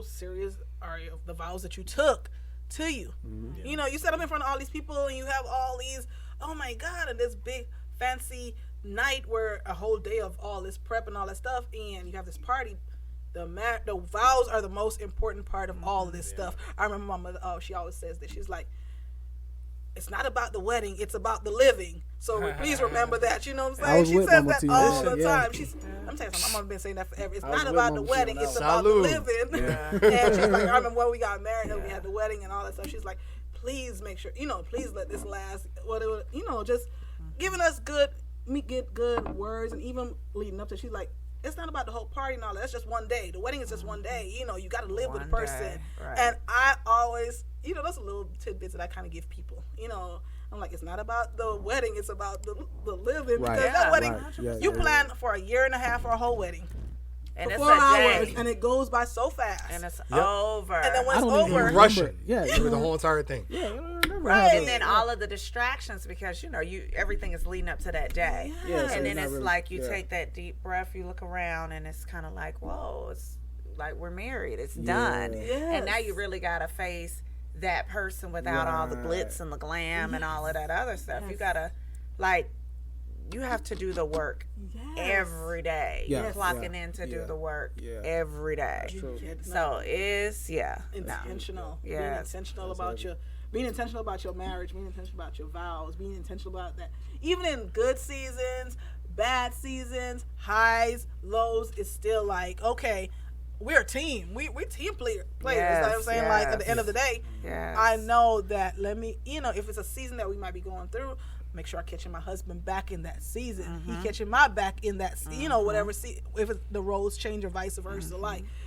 serious are the vows that you took to you? Yeah. You know, you set up in front of all these people and you have all these, oh my God, and this big fancy night where a whole day of all this prep and all that stuff, and you have this party. The vows are the most important part of all of this stuff. I remember my mother, she always says that. She's like, it's not about the wedding, it's about the living. So please remember that. You know what I'm saying? She says that all the time. I'm telling you something, my mother's been saying that forever. It's not about the wedding, it's about the living. And she's like, I remember when we got married and we had the wedding and all that stuff. She's like, please make sure, please let this last. Just giving us good words, and even leading up to, she's like, it's not about the whole party and all that. That's just one day. The wedding is just one day. You got to live with the person. Right. And I always, those are little tidbits that I kind of give people. I'm like, it's not about the wedding. It's about the living. Right. Because that wedding, you plan for a year and a half for a whole wedding. And it's 4 hours, and it goes by so fast. And it's over. And then when it's over, you rush it. Yeah, the whole entire thing. Yeah, right. And then all of the distractions, because everything is leading up to that day. Yeah, and then it's really, like you take that deep breath, you look around, and it's kind of like, whoa, it's like we're married. It's done. Yes. And now you really gotta face that person without all the glitz and the glam and all of that other stuff. You gotta, you have to do the work every day. You're clocking in to do the work every day. So it's intentional. Being intentional about being intentional about your marriage, being intentional about your vows, being intentional about that. Even in good seasons, bad seasons, highs, lows, it's still like, okay, we're a team. We're team players. Yes, you know what I'm saying? Like at the end of the day, I know that if it's a season that we might be going through, make sure I catching my husband back in that season. He catching my back in that, whatever. If the roles change or vice versa,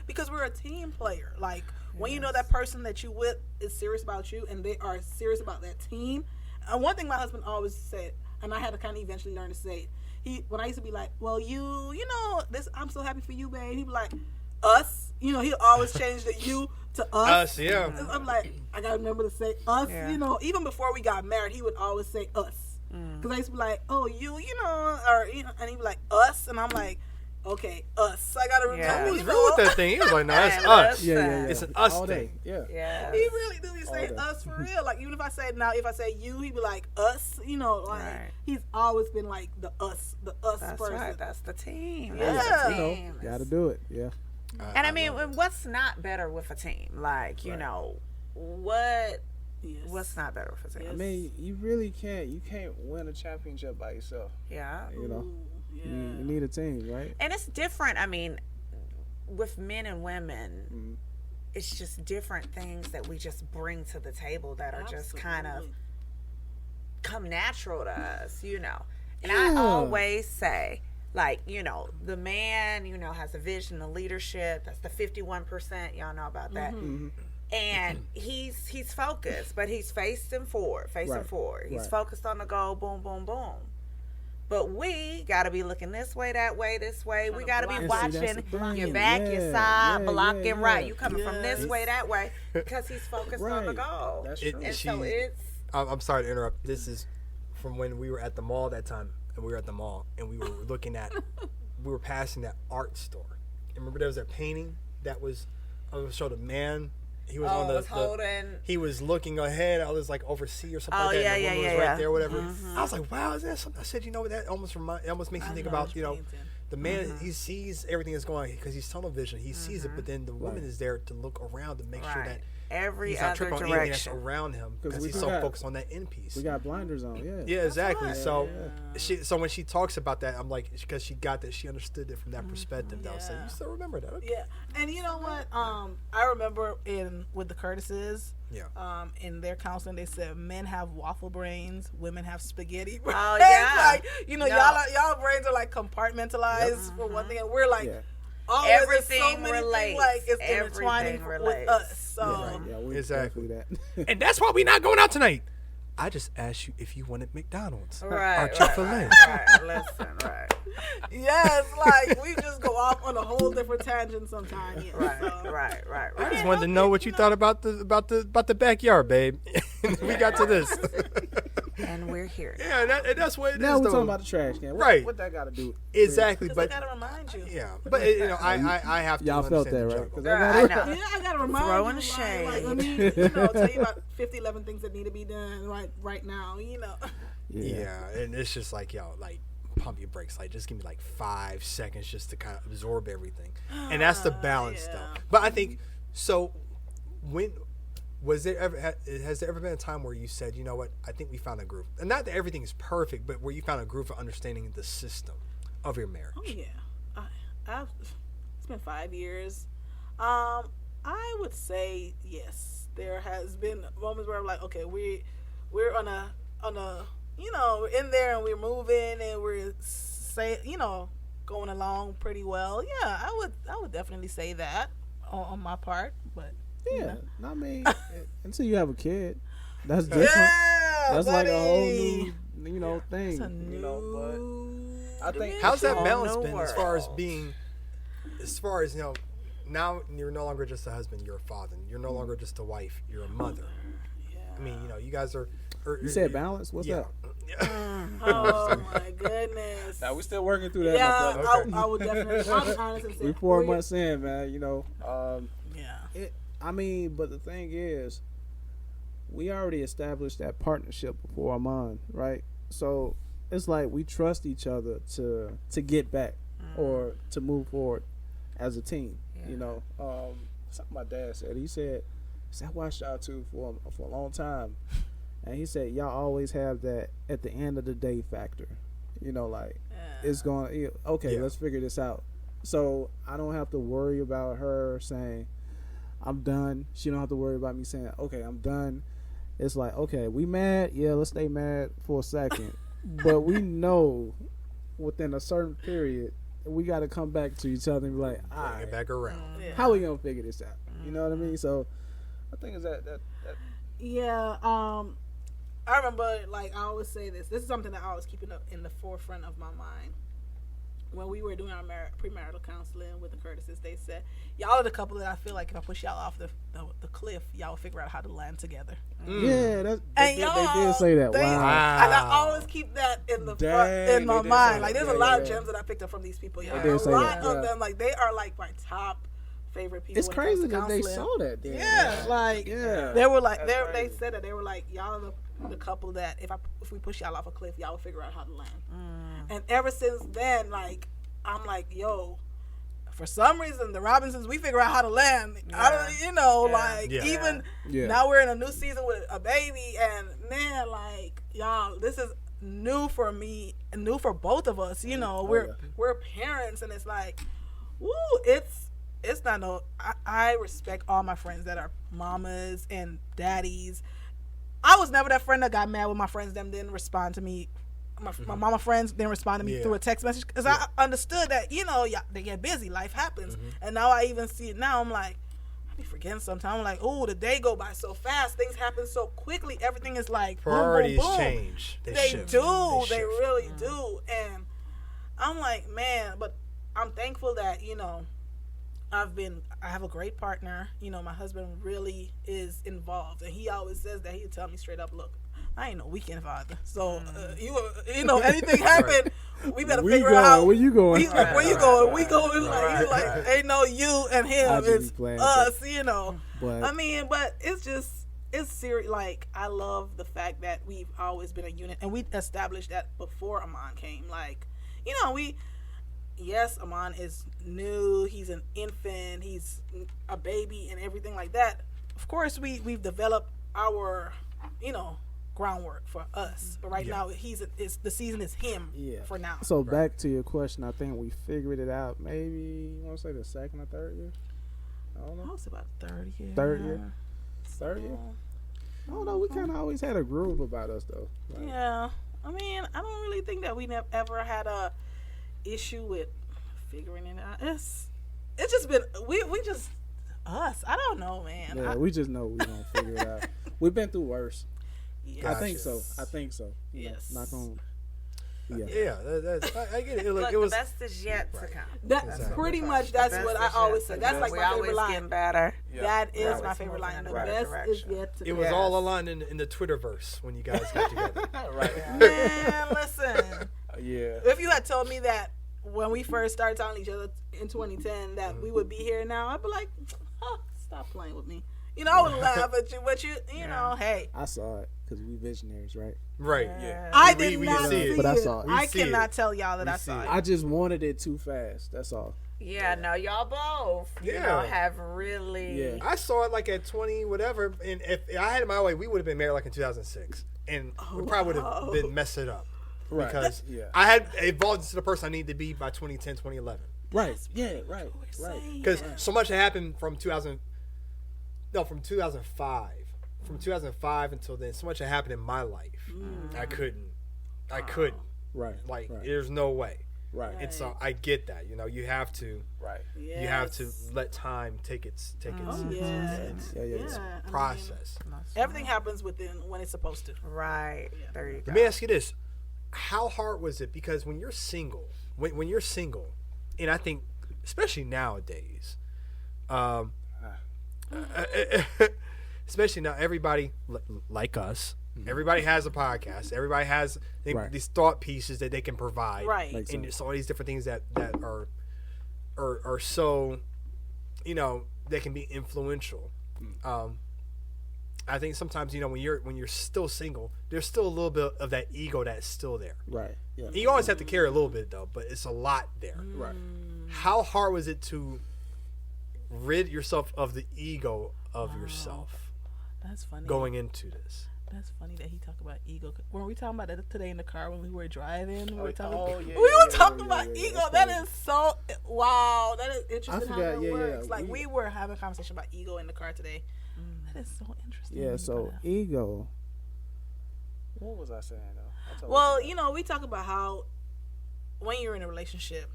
because we're a team player. Like when you know that person that you with is serious about you and they are serious about that team. And one thing my husband always said, and I had to kind of eventually learn to say it. When I used to be like, well, this, I'm so happy for you, babe. He'd be like, us. He'll always change the you to us. Us, yeah. I'm like, I gotta remember to say us. Yeah. Even before we got married, he would always say us. Because I used to be like, oh, you, and he'd be like, us. And I'm like, okay, us. I got to remember. He was real with that thing. He was like, no, it's us. Yeah. It's an us all thing. Yeah. He really do be saying us for real. Like, even if I say you, he'd be like, us. He's always been like the us That's person. Right. That's the team. Yeah. That's the team. Gotta do it. Yeah. And I mean, what's not better with a team? Like, what's not better with a team? I mean, you really can't. You can't win a championship by yourself. Yeah. You need a team, right? And it's different. I mean, with men and women, it's just different things that we just bring to the table that are just kind of come natural to us, And I always say, the man, has a vision, a leadership. That's the 51%. Y'all know about that. And he's focused, but he's facing forward. He's focused on the goal, boom, boom, boom. But we got to be looking this way, that way, this way. We got to be watching your back, your side, blocking right. You coming from this way, that way, because he's focused on the goal. That's true. So it's... I'm sorry to interrupt. This is from when we were at the mall that time, and we were at the mall, and we were looking at, we were passing that art store. And remember there was a painting that was, showed a man. He was on holding. He was looking ahead. I was like overseas or something like that. Yeah, and the woman was right there, whatever. Mm-hmm. I was like, wow, is that something? I said, you know, that almost makes you think about, you know, the man. He sees everything that's going on because he's tunnel vision. He sees it, but then the woman is there to look around to make sure that every he's not other tripping on anything that's direction around him because he's so focused on that end piece. We got blinders on, yeah. Yeah, exactly. So, so when she talks about that, I'm like, because she got that, she understood it from that perspective. That I was like, you still remember that? Okay. Yeah, and you know what? I remember with the Curtises. Yeah. In their counseling, they said men have waffle brains, women have spaghetti brains. Oh yeah. Like, you know, y'all brains are like compartmentalized for one thing, and we're like. Everything relates. Like it's intertwining with us. So we exactly that. And that's why we're not going out tonight. I just asked you if you wanted McDonald's or Chick-fil-A. Right, listen, right. Yes, like we just go off on a whole different tangent sometimes. Yeah, Right. I just wanted to know what you thought about the backyard, babe. We got to this. And we're here. Yeah, that's what it now is. we're Though. talking about the trash can. Right. What that got to do? Exactly, but I gotta remind you. Yeah, but you know, I have to. Y'all felt that, right? I know. Yeah, I gotta remind Throwing you. shade. Like, let me, tell you about 11 things that need to be done right now. You know. Yeah, and it's just like, yo, like, pump your brakes. Like, just give me like 5 seconds just to kind of absorb everything. And that's the balance, though. But I think, so, has there ever been a time where you said, you know what, I think we found a groove? And not that everything is perfect, but where you found a groove for understanding the system of your marriage. Oh, yeah. It's been 5 years. I would say yes. There has been moments where I'm like, okay, we're on a we're in there and we're moving and we're going along pretty well. Yeah, I would definitely say that on my part, but yeah, I mean, until you have a kid, that's different. Yeah, that's buddy. like a whole new thing. That's a new, but I think how's that balance been as far as now you're no longer just a husband, you're a father. You're no longer just a wife, you're a mother. Yeah. I mean, you guys are. You said balance? What's that? Oh my goodness. Now we're still working through that. Yeah, my brother. I would definitely. I'm honest and say we're 4 months in, man. Yeah. I mean, but the thing is, we already established that partnership before Armand, right? So it's like we trust each other to get back or to move forward as a team. Yeah. Something my dad said. He said, I watched y'all two for a long time. And he said, y'all always have that at the end of the day factor. It's going, let's figure this out. So I don't have to worry about her saying, I'm done. She don't have to worry about me saying, okay, I'm done. It's like, okay, we mad? Yeah, let's stay mad for a second. But we know within a certain period, we got to come back to each other and be like, all right, get back around. How are we going to figure this out? You know what I mean? So I think it's that. Yeah, I remember, like, I always say this. This is something that I was keeping up in the forefront of my mind. When we were doing our premarital counseling with the Curtises, they said, y'all are the couple that I feel like if I push y'all off the cliff, y'all will figure out how to land together. Yeah, they did say that. Wow. And I always keep that in the front, in my mind. Like, there's a lot of gems that I picked up from these people. Yeah, a lot of them, like, they are, like, my top favorite people. It's crazy that they saw that. Then. Yeah, like, they were like, they said that they were like, y'all are the couple that if we push y'all off a cliff, y'all will figure out how to land. And ever since then, like, I'm like, yo, for some reason the Robinsons, we figure out how to land. Even now we're in a new season with a baby, and man, like, y'all, this is new for me and new for both of us. We're parents, and it's like, woo, it's not no. I respect all my friends that are mamas and daddies. I was never that friend that got mad when my friends them didn't respond to me. My mama friends didn't respond to me through a text message because I understood that they get busy, life happens, and now I even see it now. I'm like, I be forgetting sometimes. I'm like, oh, the day go by so fast, things happen so quickly. Everything is like priorities boom, boom, boom. change. They really do, and I'm like, man, but I'm thankful that I have a great partner. My husband really is involved, and he always says that. He'll tell me straight up, look, I ain't no weekend father. So you know, anything happen, we better figure going, out where you going. where you going. We going like ain't no you and him. It's us. You know. But, I mean, but it's serious. Like, I love the fact that we've always been a unit, and we established that before Amon came. Like, you know, yes, Amon is new. He's an infant. He's a baby and everything like that. Of course, we've developed our, you know, groundwork for us. But right now, the season is him for now. So back to your question, I think we figured it out. Maybe you want to say the second or third year? I don't know. I was about third year. Third year. I don't know. We kind of always had a groove about us, though. Like, yeah. I mean, I don't really think that we ever had a issue with figuring it out. It's just been we just us. I don't know, man. Yeah, we just know we gonna figure it out. We've been through worse. Yes. I think so. Yes. Knock on. Yeah, I get it. Look, it was the best is yet to come. That's pretty much that's what I always say. That's like we my favorite always line. getting better. That is my favorite line. The best is yet to come. It was all aligned in the Twitterverse when you guys got together. Man, listen. Yeah. If you had told me that when we first started telling each other in 2010 that we would be here now, I'd be like, stop playing with me. You know, I would laugh at you, but you know, hey. I saw it because we visionaries, right? Right. Yeah. I did not see it, but I saw it. I cannot tell y'all that I saw it. I just wanted it too fast. That's all. Yeah, no, y'all both, you know, have really. Yeah. I saw it like at 20, whatever, and if I had it my way, we would have been married like in 2006, and we probably would have been messed it up. Right. Because I had evolved into the person I needed to be by 2010, 2011. Right. Yeah, right. Because so much had happened from 2005. From 2005 until then, so much had happened in my life. I couldn't. Right. Like, there's no way. Right. And so I get that. You know, you have to. Right. You have to let time take its process. I mean, everything happens when it's supposed to. Right. There you go. Let me ask you this: how hard was it? Because when you're single, when you're single, and I think especially nowadays, especially now, everybody like us. Everybody has a podcast. Everybody has these thought pieces that they can provide. Right. And it's all these different things that are so, you know, they can be influential. I think sometimes, you know, when you're still single, there's still a little bit of that ego that's still there. Right. Yeah. You always have to carry a little bit though, but it's a lot there. Right. How hard was it to rid yourself of the ego of yourself? That's funny. Going into this. That's funny that he talked about ego. Were we talking about that today in the car when we were driving? We were talking about ego. That is so wow. That is interesting how that works. Like we were having a conversation about ego in the car today. That is so interesting. Yeah. So ego. What was I saying though? Well, you know, we talk about how when you're in a relationship,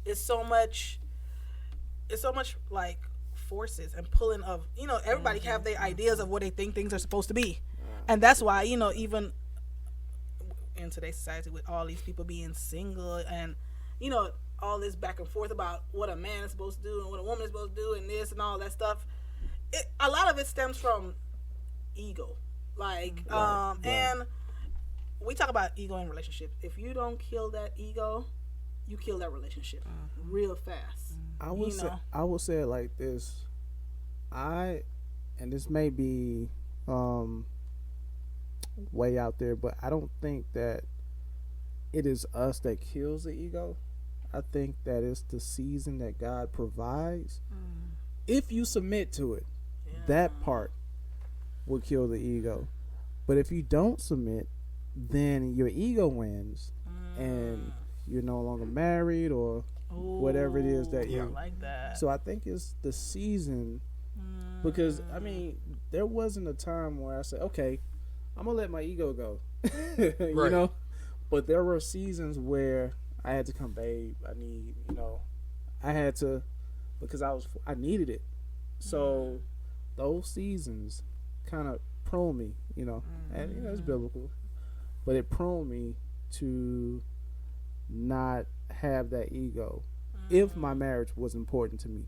it's so much like forces and pulling of, you know, everybody have their ideas of what they think things are supposed to be, and that's why, you know, even in today's society with all these people being single and, you know, all this back and forth about what a man is supposed to do and what a woman is supposed to do and this and all that stuff, a lot of it stems from ego, like and we talk about ego in relationships. If you don't kill that ego, you kill that relationship real fast. I would say it like this. And this may be way out there, but I don't think that it is us that kills the ego. I think that it's the season that God provides. If you submit to it, that part will kill the ego. But if you don't submit, then your ego wins, and you're no longer married or whatever it is that you like that. So I think it's the season, because I mean, there wasn't a time where I said, okay, I'm gonna let my ego go. You know, but there were seasons where I had to come, babe, I need, you know, I had to, because I needed it. So those seasons kind of prone me, you know, and you know, it's biblical, but it prone me to not have that ego if my marriage was important to me.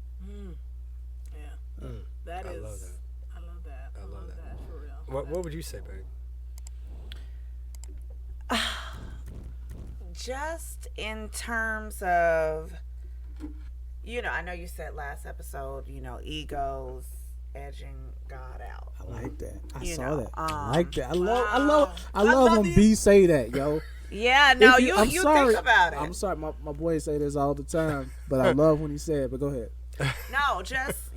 That is, I love that for real. What would you say, babe? just in terms of, I know you said last episode, egos edging God out. I like that. I You saw know, that. I like that. I love love when these- B say that, yo. Yeah, no, you I'm sorry. think about it. I'm sorry, my boys say this all the time, but I love when he said it. But go ahead. No, just,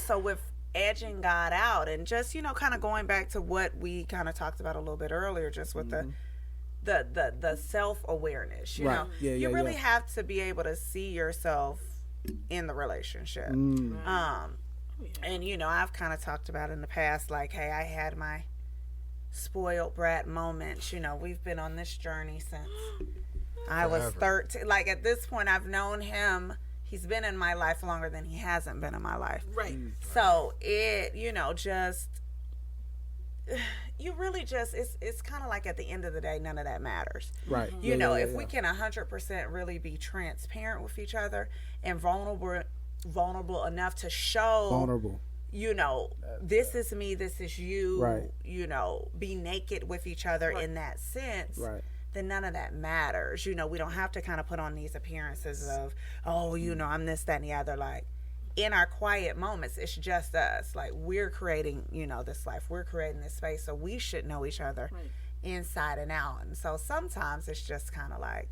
so with edging God out and just, kind of going back to what we kind of talked about a little bit earlier, just with the self-awareness, you Right. know. Yeah, you yeah, really yeah. have to be able to see yourself in the relationship. And, I've kind of talked about in the past, like, hey, I had my spoiled brat moments. We've been on this journey since I was 13. Like, at this point, I've known him. He's been in my life longer than he hasn't been in my life. Right. So it, just, you really just, it's kind of like at the end of the day, none of that matters. Right. If we can 100% really be transparent with each other and vulnerable enough to show, Vulnerable. this is me, this is you, Right. Be naked with each other in that sense. Right. Then none of that matters. We don't have to kind of put on these appearances of, I'm this, that, and the other. Like, in our quiet moments, it's just us. Like, we're creating, this life. We're creating this space, so we should know each other inside and out. And so sometimes it's just kind of like,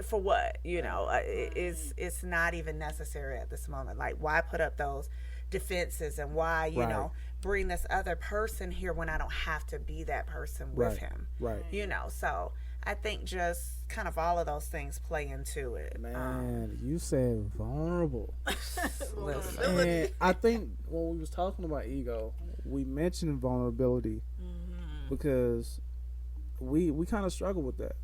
for what? It's not even necessary at this moment. Like, why put up those defenses and why, you bring this other person here when I don't have to be that person with him. Right. So I think just kind of all of those things play into it. Man, you said vulnerable. Listen. And I think when we was talking about ego, we mentioned vulnerability because we kind of struggle with that,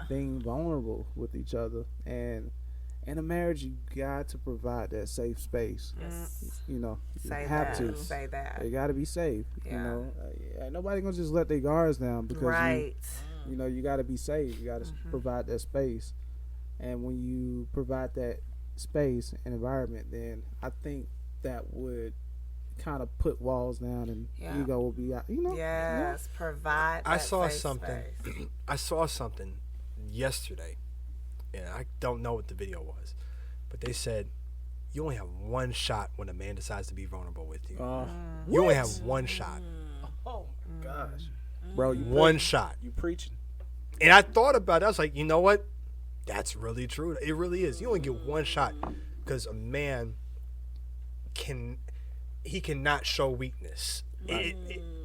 being vulnerable with each other. And in a marriage, you got to provide that safe space. Yes. You Say have that. to. Say that. They got to be safe. Yeah. Nobody gonna just let their guards down because Right. you got to be safe. You got to provide that space. And when you provide that space and environment, then I think that would kind of put walls down and ego will be out. Yes. Provide that I saw safe something. space. I saw something yesterday, and I don't know what the video was, but they said you only have one shot when a man decides to be vulnerable with you. You only have one shot. Oh my gosh, bro! One shot. You preaching? And I thought about it. I was like, you know what? That's really true. It really is. You only get one shot because a man cannot show weakness.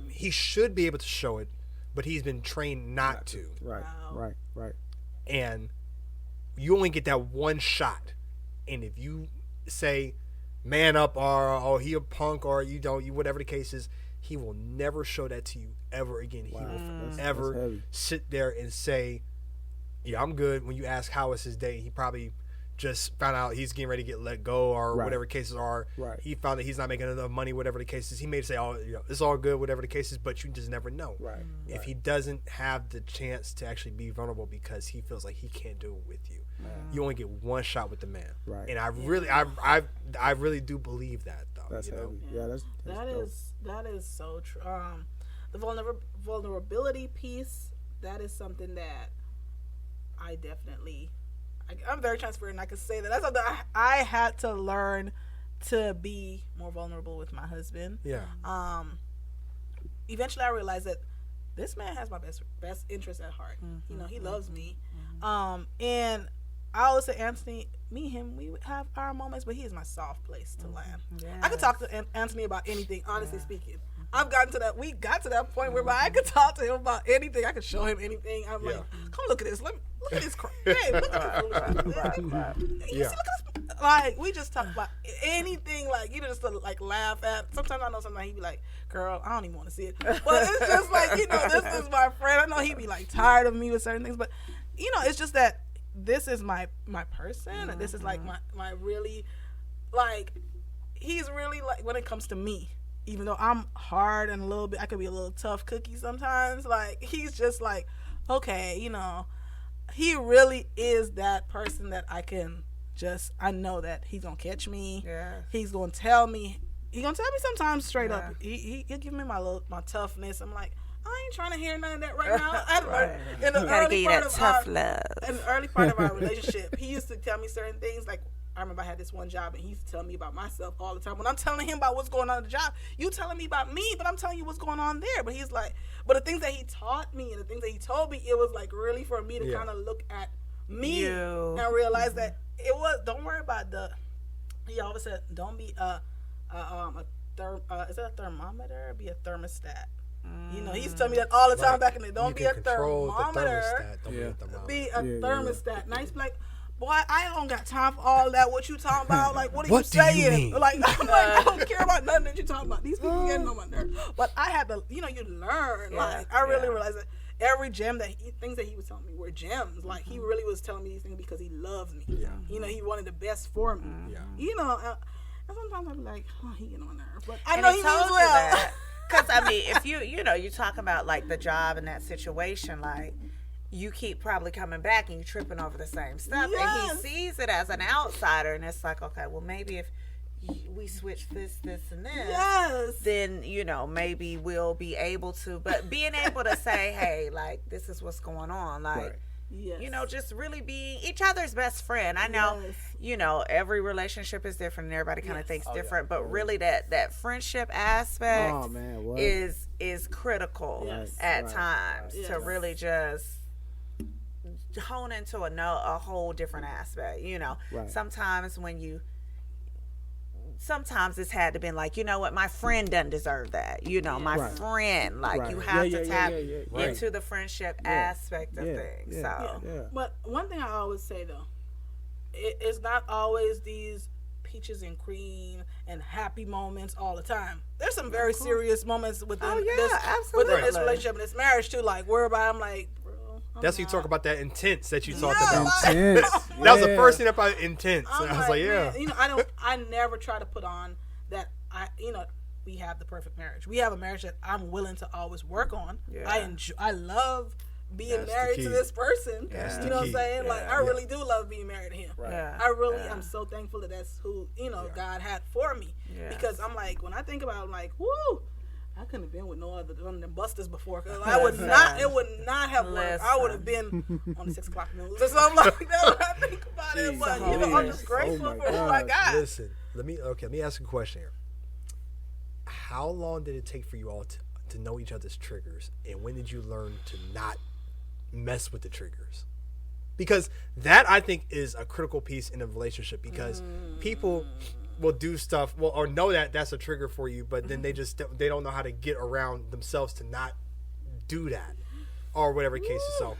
He should be able to show it, but he's been trained not to. Right. Wow. Right. And you only get that one shot. And if you say man up or he a punk or you don't, whatever the case is, he will never show that to you ever again. He will ever sit there and say, yeah, I'm good. When you ask how was his day, he probably just found out he's getting ready to get let go or whatever cases are. Right. He found that he's not making enough money, whatever the case is. He may say, it's all good, whatever the case is, but you just never know. Right. If he doesn't have the chance to actually be vulnerable because he feels like he can't do it with you, you only get one shot with the man. Right. And I really do believe that, though. That's heavy. Yeah, that's that is so true. The vulnerability piece, that is something that I definitely, I'm very transparent. I can say that that's something I had to learn to be more vulnerable with my husband. Yeah. Eventually, I realized that this man has my best interest at heart. He loves me. And I always say, Anthony, me and him, we have our moments, but he is my soft place to land. Yes. I could talk to Anthony about anything, honestly speaking. We got to that point where I could talk to him about anything. I could show him anything. I'm like, come look at this. Look at this crap. Hey, look at this. See, look at this. Like, we just talk about anything, like, just to, like, laugh at. Sometimes I know sometimes he'd be like, girl, I don't even want to see it. But it's just like, this is my friend. I know he'd be, like, tired of me with certain things. But, it's just that this is my person. And this is, like, my really, like, he's really, like, when it comes to me, even though I'm hard and I could be a little tough cookie sometimes, like, he's just like, okay, he really is that person that I know that he's going to catch me. Yeah. He's going to tell me sometimes straight up. He'll give me my toughness. I'm like, I ain't trying to hear none of that right now. Right. In the Gotta early get part that of tough our, love. in the early part of our relationship, he used to tell me certain things. Like, I remember I had this one job, and he used to tell me about myself all the time. When I'm telling him about what's going on at the job, you telling me about me, but I'm telling you what's going on there. But he's like, but the things that he taught me and the things that he told me, it was like really for me to kind of look at me and realize that it was. Don't worry about the. He always said, don't be is it a thermometer? Be a thermostat. You know, he used to tell me that all the time back in the day. Don't be a thermometer. Be a thermostat. And I used to be like, boy, I don't got time for all that. What you talking about? Like, what are you saying? You mean? Like, I'm like, I don't care about nothing that you talking about. These people getting on my nerves. But I had to, you know, you learn. Like, I really realized that every gem things that he was telling me were gems. Like, he really was telling me these things because he loves me. Yeah. You know, he wanted the best for me. Yeah. You know, and sometimes I be like, oh, he getting on my nerves. But I know he means well. Because, I mean, if you know, you talk about, like, the job and that situation, like, you keep probably coming back and you tripping over the same stuff. Yes. And he sees it as an outsider, and it's like, okay, well, maybe if we switch this, and this, then, you know, maybe we'll be able to. But being able to say, hey, like, this is what's going on, like, you know, just really being each other's best friend. I know, you know, every relationship is different and everybody kind of thinks different, but really that friendship aspect is critical at times to really just hone into a whole different aspect. You know, sometimes it's had to been like, you know what, my friend doesn't deserve that. You know, my friend, like you have to tap into the friendship aspect of things. But one thing I always say though, it's not always these peaches and cream and happy moments all the time. There's some very serious moments within this relationship and this marriage too. Like whereby I'm like, that's what you talk about, that intense that you talked about. Intense. That was the first thing about intense. And I was like, man, you know, I never try to put on that we have the perfect marriage. We have a marriage that I'm willing to always work on. Yeah. I love being married to this person. You know what I'm saying? Like I really do love being married to him. Right. I really am so thankful that that's who, you know, God had for me. Because I'm like, when I think about it, I'm like, woo, I couldn't have been with no other than busters before, because I would not. It would not have worked. I would have been on the 6 o'clock news or something like that when I think about it. But you know, I'm just grateful for who I got. Listen, let me ask you a question here. How long did it take for you all to know each other's triggers, and when did you learn to not mess with the triggers? Because that, I think, is a critical piece in a relationship, because people will do stuff or know that that's a trigger for you, but then they don't know how to get around themselves to not do that or whatever case is. So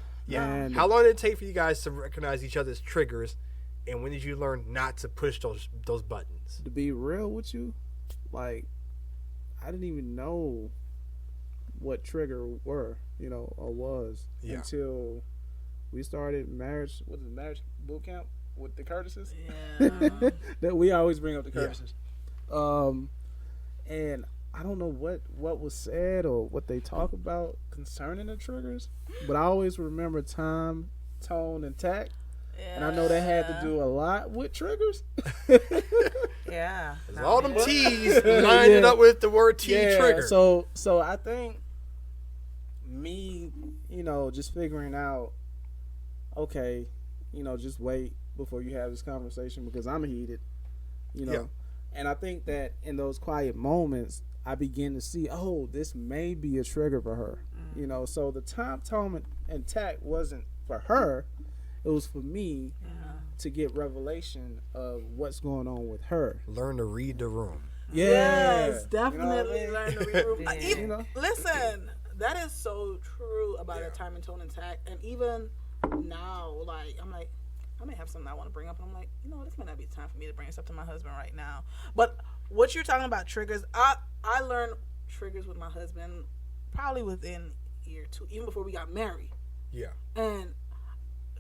how long did it take for you guys to recognize each other's triggers, and when did you learn not to push those buttons? To be real with you, like, I didn't even know what trigger were, you know, or was until we started marriage boot camp with the Curtises. That we always bring up the Curtises. And I don't know what was said or what they talk about concerning the triggers, but I always remember time, tone, and tact. And I know that had to do a lot with triggers. All them T's lined it up with the word T trigger. So I think me, you know, just figuring out, okay, you know, just wait before you have this conversation because I'm heated, you know. And I think that in those quiet moments, I begin to see, oh, this may be a trigger for her, you know. So the time, tone, and tact wasn't for her. It was for me to get revelation of what's going on with her. Learn to read the room. Yes, definitely learn to read the room. You know? Listen, that is so true about a time and tone and tact. And even now, like, I'm like, I may have something I want to bring up, and I'm like, you know, this may not be the time for me to bring this up to my husband right now. But what you're talking about triggers, I learned triggers with my husband probably within a year or two, even before we got married. Yeah. And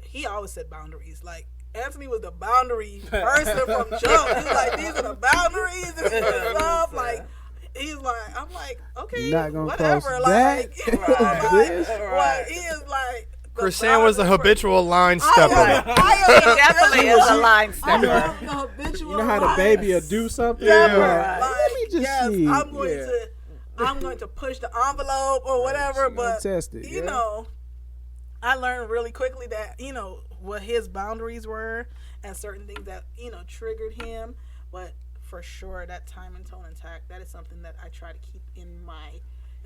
he always set boundaries. Like, Anthony was the boundary person from jump. He's like, these are the boundaries and stuff. Like, he's like, I'm like, okay, not gonna whatever. Like, he is like. Krisanne was a habitual line stepper. He definitely is a line stepper. You know how the baby will do something? Yeah, let me just see. I'm going to I'm going to push the envelope or whatever. But test it, you know, I learned really quickly that, you know, what his boundaries were and certain things that, you know, triggered him. But for sure, that time and tone intact, that is something that I try to keep in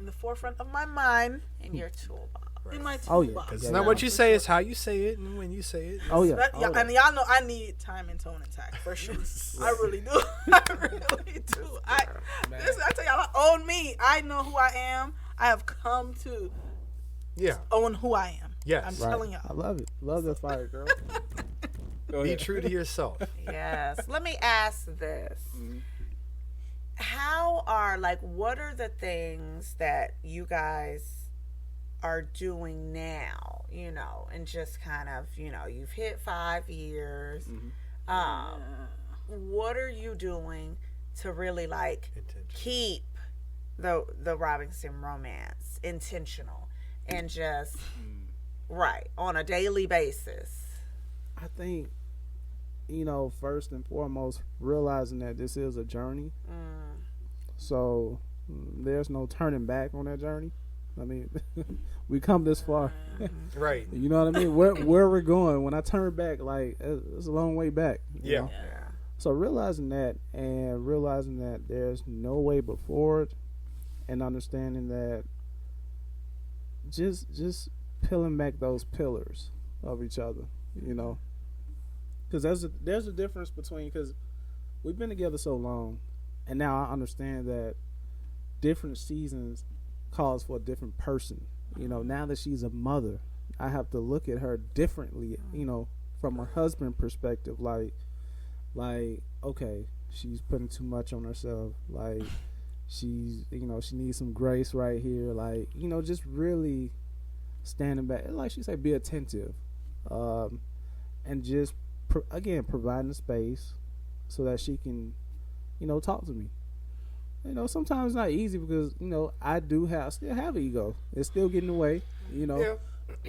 the forefront of my mind. In your toolbox. In my toolbox. Oh, yeah. Because it's not what you say, it's how you say it and when you say it. Oh, yeah. And y'all know I need time and tone intact for sure. I really do. I really do. I tell y'all, own me. I know who I am. I have come to own who I am. Yes. I'm telling y'all. I love it. Love that fire, girl. Be true to yourself. Yes. Let me ask this. What are the things that you guys are doing now, you know, and just kind of, you know, you've hit 5 years. What are you doing to really keep the Robinson romance intentional and just on a daily basis? I think, you know, first and foremost, realizing that this is a journey. So there's no turning back on that journey. I mean, we come this far. Right. You know what I mean? Where we're going. When I turn back, like, it's a long way back. You know? So realizing that, and realizing that there's no way but forward, and understanding that just peeling back those pillars of each other, you know, because there's a difference between, because we've been together so long, and now I understand that different seasons calls for a different person. You know, now that she's a mother, I have to look at her differently, you know, from her husband perspective. Like, okay, she's putting too much on herself. Like, she's, you know, she needs some grace right here. Like, you know, just really standing back. Like she said, be attentive. And just, again, providing the space so that she can, you know, talk to me. You know, sometimes it's not easy because, you know, I still have ego. It's still getting away, you know. Yeah.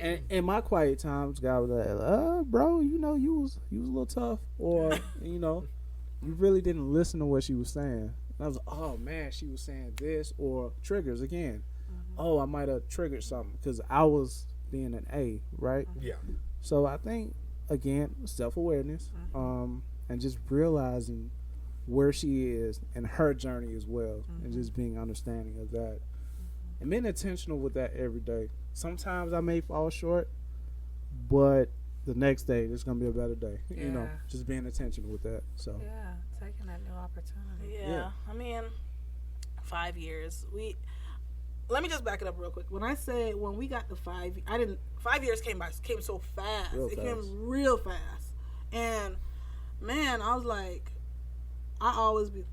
And in my quiet times, God was like, bro, you know, you was a little tough. Or, you know, you really didn't listen to what she was saying. And I was like, oh, man, she was saying this. Or triggers again. Oh, I might have triggered something because I was being an A, right? Yeah. So I think, again, self-awareness, and just realizing where she is and her journey as well, and just being understanding of that, and being intentional with that every day. Sometimes I may fall short, but the next day there's gonna be a better day. You know, just being intentional with that. So taking that new opportunity. Yeah. I mean, 5 years. Let me just back it up real quick. When I say when we got the 5 years came so fast. It came real fast, and man, I was like, I always be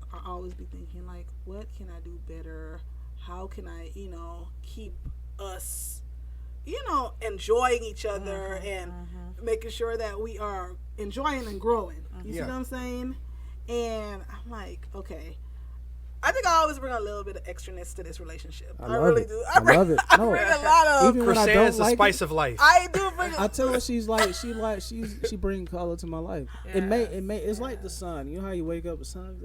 thinking, like, what can I do better? How can I, you know, keep us, you know, enjoying each other and making sure that we are enjoying and growing. You see what I'm saying? And I'm like, okay, I think I always bring a little bit of extraness to this relationship. I really do. I love it. I bring a lot of. Krisanne is the spice of life. I do bring. I tell her she bring color to my life. It's like the sun. You know how you wake up, the sun,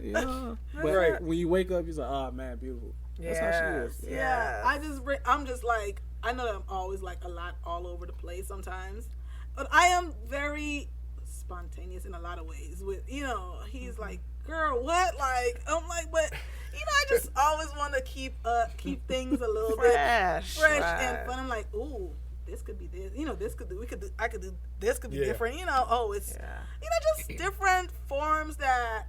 you know. But when you wake up, you're like, oh man, beautiful. That's how she is. Yeah. I'm just like, I know that I'm always like a lot all over the place sometimes, but I am very spontaneous in a lot of ways. With, you know, he's like, girl, what? Like, I'm like, but you know, I just always want to keep things a little bit fresh and fun. I'm like, ooh, this could be this. You know, this could do. I could do. This could be different. You know, it's you know, just different forms that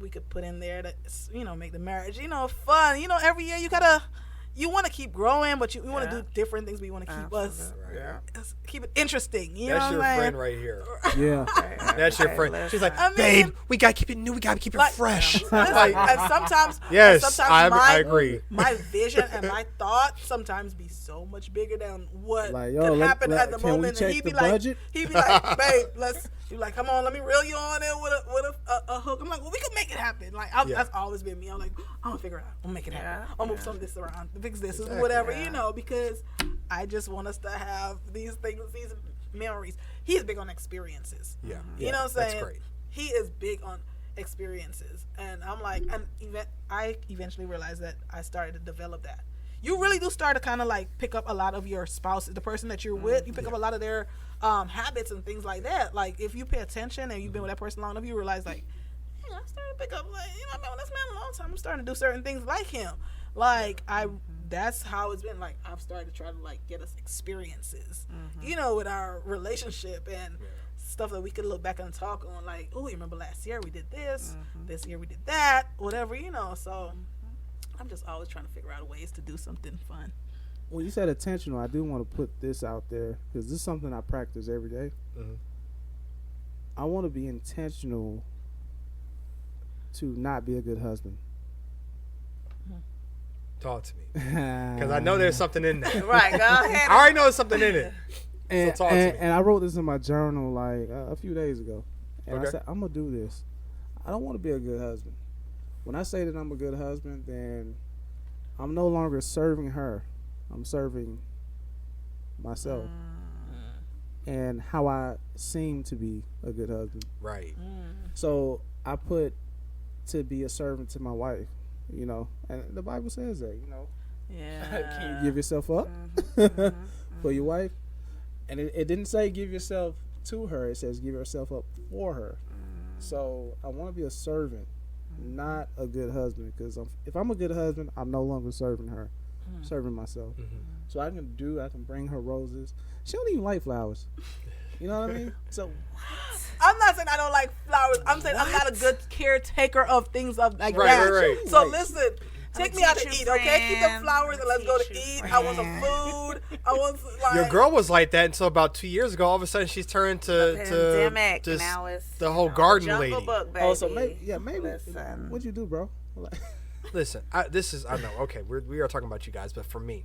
we could put in there that, you know, make the marriage, you know, fun. You know, every year you want to keep growing, but you want to do different things. But you want to keep keep it interesting. You know That's what your I'm friend right here. Yeah, that's your friend. She's like, babe, we gotta keep it new. We gotta keep it fresh. Like, and sometimes, I agree. My vision and my thoughts sometimes be so much bigger than what could happen at the moment. And he'd be like, babe, let's. He'd be like, come on, let me reel you on in with a hook. I'm like, well, we could make it happen. Like, that's always been me. I'm like, I'm gonna figure it out. I'm gonna make it happen. I'll move some of this around, fix this, whatever, you know, because I just want us to have these things, these memories. He's big on experiences. Yeah. You know what I'm saying? That's great. He is big on, experiences. And I'm like, I eventually realized that I started to develop that. You really do start to kind of like pick up a lot of your spouse, the person that you're with. You pick up a lot of their habits and things like that. Like if you pay attention and you've been with that person long enough, you realize like, hey, I'm starting to pick up, like, I've been with this man a long time. I'm starting to do certain things like him. Like that's how it's been. Like I've started to try to like get us experiences, with our relationship and stuff that we could look back and talk on. Like, oh, you remember last year we did this, this year we did that, whatever, So I'm just always trying to figure out ways to do something fun. Well, you said intentional. I do want to put this out there because this is something I practice every day. I want to be intentional to not be a good husband. Talk to me, because I know there's something in there. Right, go ahead. I already know there's something in it. And, so talk to me. And I wrote this in my journal like a few days ago. And Okay. I said, I'm going to do this. I don't want to be a good husband. When I say that I'm a good husband, then I'm no longer serving her. I'm serving myself and how I seem to be a good husband. Right. So I put to be a servant to my wife, and the Bible says that, Yeah. Can you give yourself up for your wife? And it didn't say give yourself to her. It says give yourself up for her. So I want to be a servant, not a good husband. Because if I'm a good husband, I'm no longer serving her, serving myself. So I can bring her roses. She don't even like flowers. You know what I mean? So I'm not saying I don't like flowers. I'm saying I'm not a good caretaker of things of like Right, that. right. So listen, take me out to teach eat, you, okay? Keep the friend. flowers and let's go to Teach you, eat. I want some food. I want some, like, Your girl was like that until about 2 years ago. All of a sudden, she's turned to Pandemic. just Now it's the whole garden Jungle lady. Book, baby. oh, so maybe Listen. what'd you do, bro? Listen, I know. Okay, we are talking about you guys, but for me,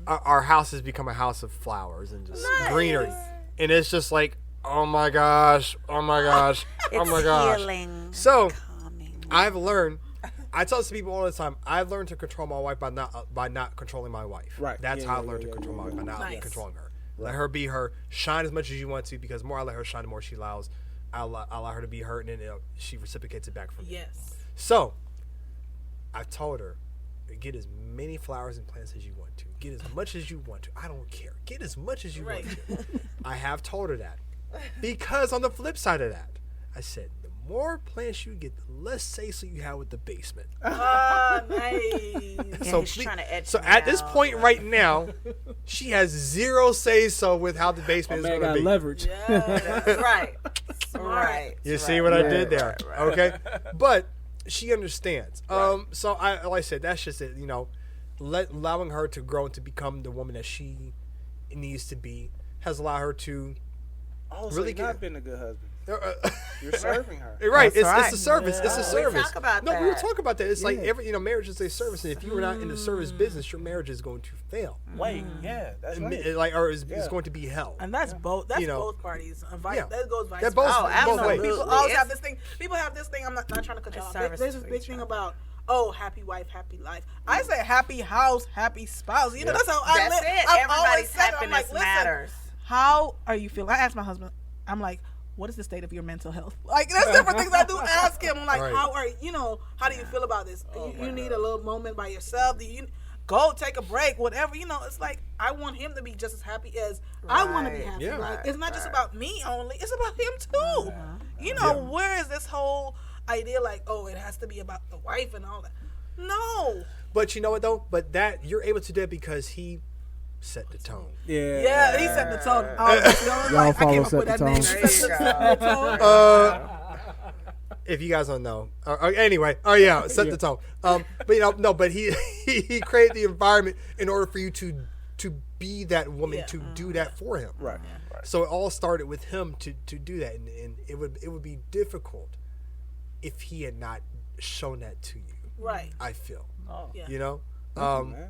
our house has become a house of flowers and just greenery, and it's just like, oh my gosh, oh my gosh, oh my gosh. Healing, So calming. I've learned. I tell this to people all the time. I've learned to control my wife by not controlling my wife. Right. That's Yeah, how I yeah, learned yeah, to control my wife by not Nice. controlling her. Let her be her. Shine as much as you want to, because the more I let her shine, the more she allows. I allow her to be her, and then she reciprocates it back from me. yes. So I've told her, get as many flowers and plants as you want to. Get as much as you want to. I don't care. Get as much as you want to. I have told her that. Because on the flip side of that, I said, the more plants you get, the less say-so you have with the basement. Nice. Yeah, he's trying to edge So me at this out. point right now, she has zero say-so with how the basement is Man going got to be. leverage. That's right. Right. You see what I did there? right. Okay, but she understands. So like I said, that's just it. Allowing her to grow and to become the woman that she needs to be has allowed her to Oh, so really you're not being a good husband. right. You're serving her. It's right. a service. It's a service. We talk about no, we were that. talking about that. It's like Yeah. every marriage is a service, and if you are not in the service business, your marriage is going to fail. Wait, yeah, that's And, right. or is Yeah. going to be hell. And that's both. That's You know. both parties. Yeah. That goes vice That both- versa. both ways. People Absolutely. always It's- have this thing. People have this thing. I'm not trying to cut you It's off. service There's this to big each thing other. about happy wife, happy life. I say happy house, happy spouse. You know, Yeah. that's how I That's live. it. I've always Everybody's said it. I'm happiness like, listen, matters. how are you feeling? I asked my husband. I'm like, what is the state of your mental health? Like, there's different things I do ask him. I'm like, Right. how do you feel about this? You need a little moment by yourself. Do you go take a break? Whatever. It's like I want him to be just as happy as I want to be Right. happy. Yeah. Like, it's not just about me only. It's about him too. Where is this whole idea like, it has to be about the wife and all that? No. But you know what though? But that you're able to do it because he set the tone. Yeah, he set the tone. Y'all I follow came up set with the that tone. name. There you Set the go. tone. If you guys don't know, anyway, set the tone. But but he created the environment in order for you to be that woman, to do that for him. Right. So it all started with him to do that, and it would be difficult if he had not shown that to you. Right. I feel, Yeah. man. I know.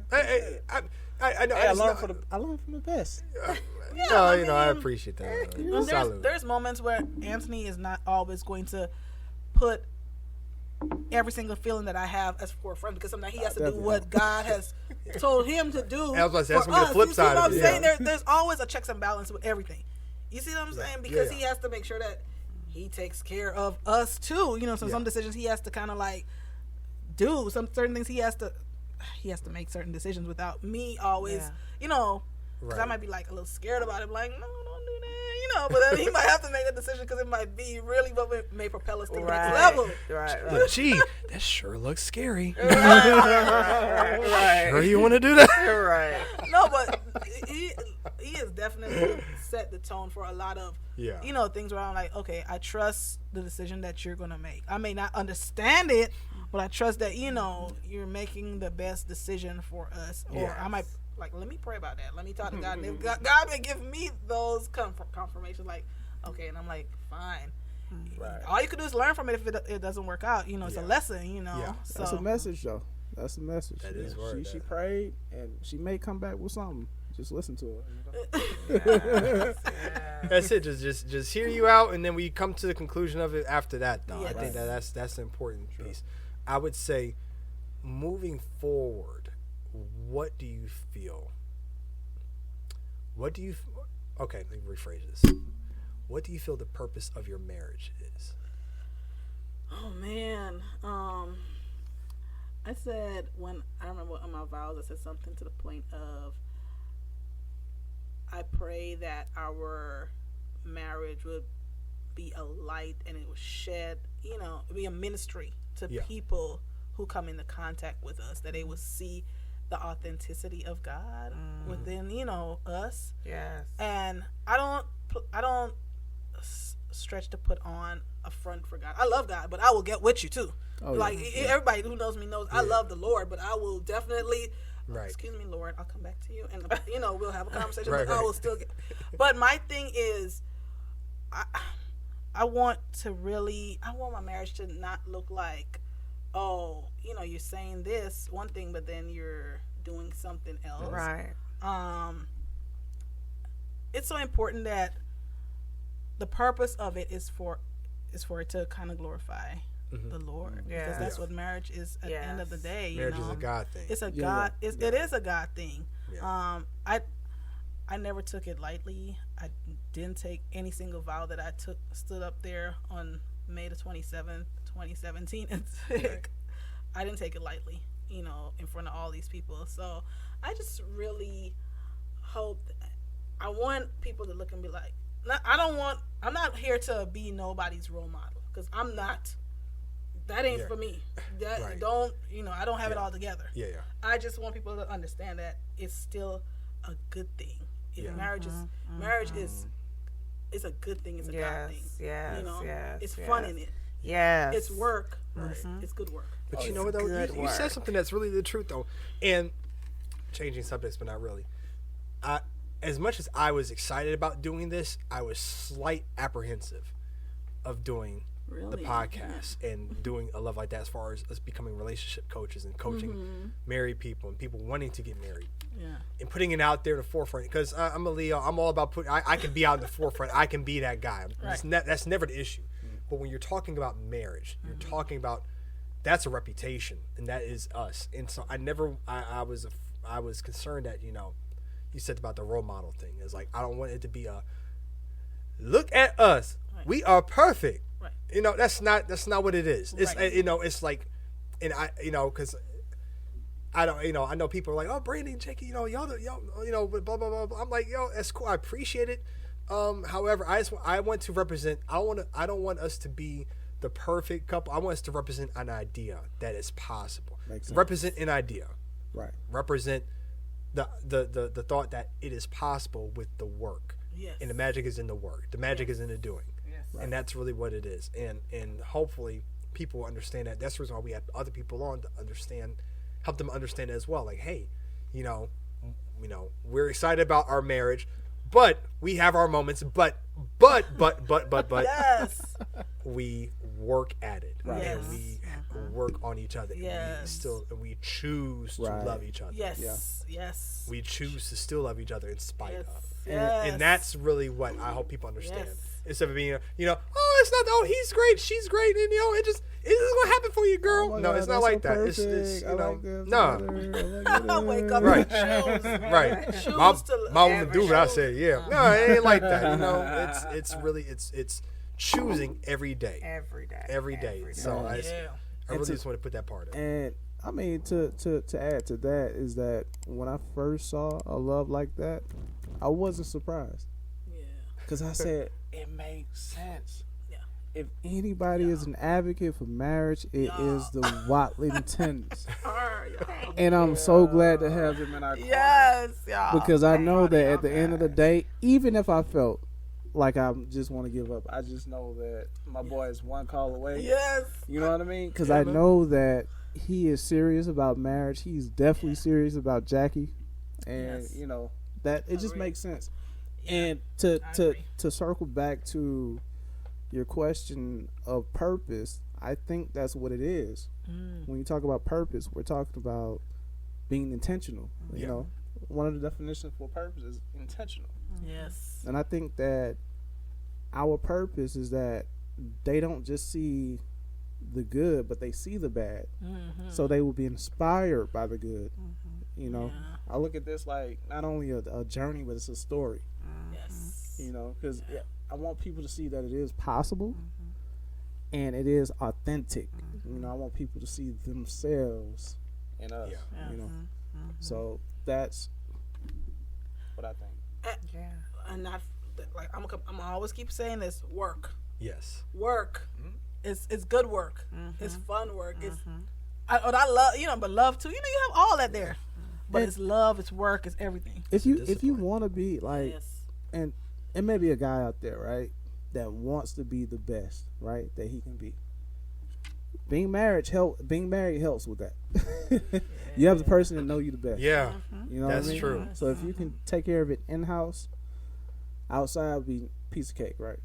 Hey, I it's learned not- from the best. I appreciate that. And Salute. there's moments where Anthony is not always going to put every single feeling that I have as forefront, because sometimes he has to do Definitely. what God has told him to do. I was about to say, that's for gonna be the us. flip You see side what of I'm it, saying? yeah. There's always a checks and balance with everything. You see what I'm saying? Because Yeah. he has to make sure that he takes care of us too. You know, so some decisions he has to kind of like do. Some certain things he has to make certain decisions without me always, you know, because I might be like a little scared about it, like, no, don't do that, you know. But then he might have to make a decision because it might be really what may propel us to the next level. Right. Gee, that sure looks scary. Right. Sure you want to do that? Right. No, but he has definitely set the tone for a lot of, you know, things where I'm like, okay, I trust the decision that you're going to make. I may not understand it, but I trust that, you know, you're making the best decision for us. Or I might, like, let me pray about that. Let me talk to God. And if God may give me those confirmations, like, okay, and I'm like, fine. Right. All you can do is learn from it if it doesn't work out. You know, it's a lesson, you know. Yeah. So. That's a message, though. That's a message. That is word. She prayed, and she may come back with something. Just listen to her. That's it. Just hear you out, and then we come to the conclusion of it after that, though. I think that's the important piece. I would say, moving forward, what do you feel? Okay, let me rephrase this. What do you feel the purpose of your marriage is? Oh man, I said when I remember on my vows, I said something to the point of, I pray that our marriage would be a light and it would shed, you know, be a ministry to people who come into contact with us, that they would see the authenticity of God within, you know, us. Yes. And I don't stretch to put on a front for God. I love God, but I will get with you too. Everybody who knows me knows I love the Lord, but I will definitely excuse me, Lord, I'll come back to you, and you know, we'll have a conversation, but I will still get. But my thing is, I want my marriage to not look like, oh, you know, you're saying this one thing, but then you're doing something else. Right. It's so important that the purpose of it is for it to kind of glorify the Lord, because that's what marriage is at the end of the day. Marriage is a God thing. It's a God. It is a God thing. Yeah. I never took it lightly. I didn't take any single vow that I stood up there on May the 27th, 2017, and I didn't take it lightly, you know, in front of all these people. So I just really hope, I want people to look and be like, I'm not here to be nobody's role model, because I'm not. That ain't for me. That don't, you know, I don't have it all together. Yeah. I just want people to understand that it's still a good thing. Marriage is a good thing. It's a God thing. Yes. You know, it's fun in it. Yes. It's work. Right. It's good work. But you know what, though? You said something that's really the truth, though. And changing subjects, but not really. As much as I was excited about doing this, I was slight apprehensive of doing the podcast and doing a love like that, as far as us becoming relationship coaches and coaching married people and people wanting to get married. And putting it out there in the forefront, because I'm a Leo. I'm all about I can be out in the forefront. I can be that guy. That's never the issue. But when you're talking about marriage, you're talking about, that's a reputation, and that is us. And so I was concerned that, you know, you said about the role model thing. It's like, I don't want it to be a, look at us, we are perfect. You know, that's not what it is. It's you know, it's like, and I, you know, because I don't, you know, I know people are like, oh, Brandon, Jakey, you know, y'all, you know, blah blah blah blah. I'm like, yo, that's cool. I appreciate it. However, I want to represent. I don't want us to be the perfect couple. I want us to represent an idea that is possible. Represent an idea. Right. Represent the thought that it is possible with the work. Yes. And the magic is in the work. The magic is in the doing. Yes. Right. And that's really what it is. And hopefully people understand that. That's the reason why we have other people on to understand, help them understand it as well. Like, hey, you know, we're excited about our marriage, but we have our moments, but yes. We work at it. Right. Yes. And we work on each other. Yes. And we choose to love each other. Yes. Yeah. Yes. We choose to still love each other in spite of. Yes. And that's really what I hope people understand. Yes. Instead of being, you know, oh, it's not, oh, he's great, she's great, and, you know, it's gonna happen for you, girl. No, it's not like that. It's you know, no. Wake up right. Shoes. Right. Shoes my woman do what I say. Yeah. No, it ain't like that. You know, it's really it's choosing every day. Every day. So I really just want to put that part in. And I mean, to add to that is that when I first saw a love like that, I wasn't surprised. Yeah. Because I said, it makes sense. Yeah. If anybody is an advocate for marriage, it is the Watlingtons. And I'm so glad to have them in our corner. Yes, y'all. Because I know that at the end of the day, even if I felt like I just want to give up, I just know that my boy is one call away. Yes. You know what I mean? Because I know that he is serious about marriage. He's definitely serious about Jackie. And, you know, that it just makes sense. And to circle back to your question of purpose, I think that's what it is. When you talk about purpose, we're talking about being intentional. You know, one of the definitions for purpose is intentional. Yes. And I think that our purpose is that they don't just see the good, but they see the bad. So they will be inspired by the good. You know, I look at this like not only a journey, but it's a story. Yes. You know, because I want people to see that it is possible and it is authentic. You know, I want people to see themselves in us. You know, so that's what I think. And I'm always keep saying this: work. Yes. Work. It's good work. It's fun work. It's I love but love too. You have all that there. But it's love, it's work, it's everything. If you want to be like, and it may be a guy out there, right, that wants to be the best, right, that he can be. Being married helps with that. You have the person that know you the best. Yeah, you know that's what I mean? true. So if you can take care of it in house, outside would be a piece of cake, right?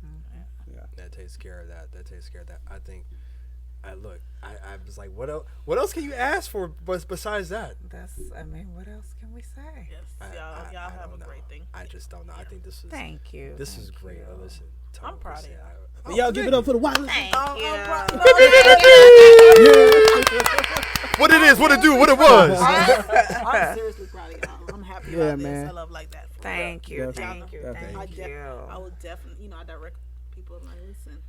Yeah, that takes care of that. I think. I was like, what else? What else can you ask for besides that? What else can we say? Yes, y'all have a great thing. I just don't know. I think this is. Thank you. This is great. Listen, I'm proud of y'all. Y'all give it up for the Watlingtons. Thank you. What it is, what it do, what it was. I'm seriously proud of y'all. I'm happy about man. this. I love like that. Thank you. Definitely. Thank you. I will definitely, I direct people like,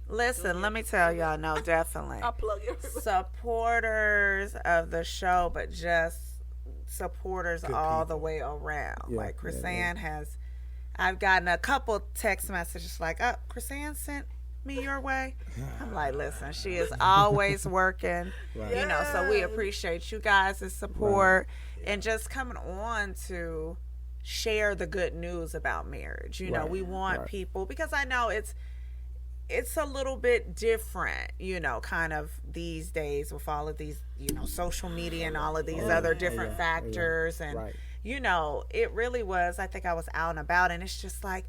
Listen, let me tell y'all, no, definitely. I'll plug everybody. Supporters of the show, but just supporters all the way around. Yeah, like Krisanne has, I've gotten a couple text messages like, oh, Krisanne sent me your way. I'm like, listen, she is always working, you know, so we appreciate you guys' support and just coming on to share the good news about marriage. You know, we want people, because I know it's a little bit different, you know, kind of these days with all of these, you know, social media and all of these other different factors. And, you know, it really was, I think I was out and about, and it's just like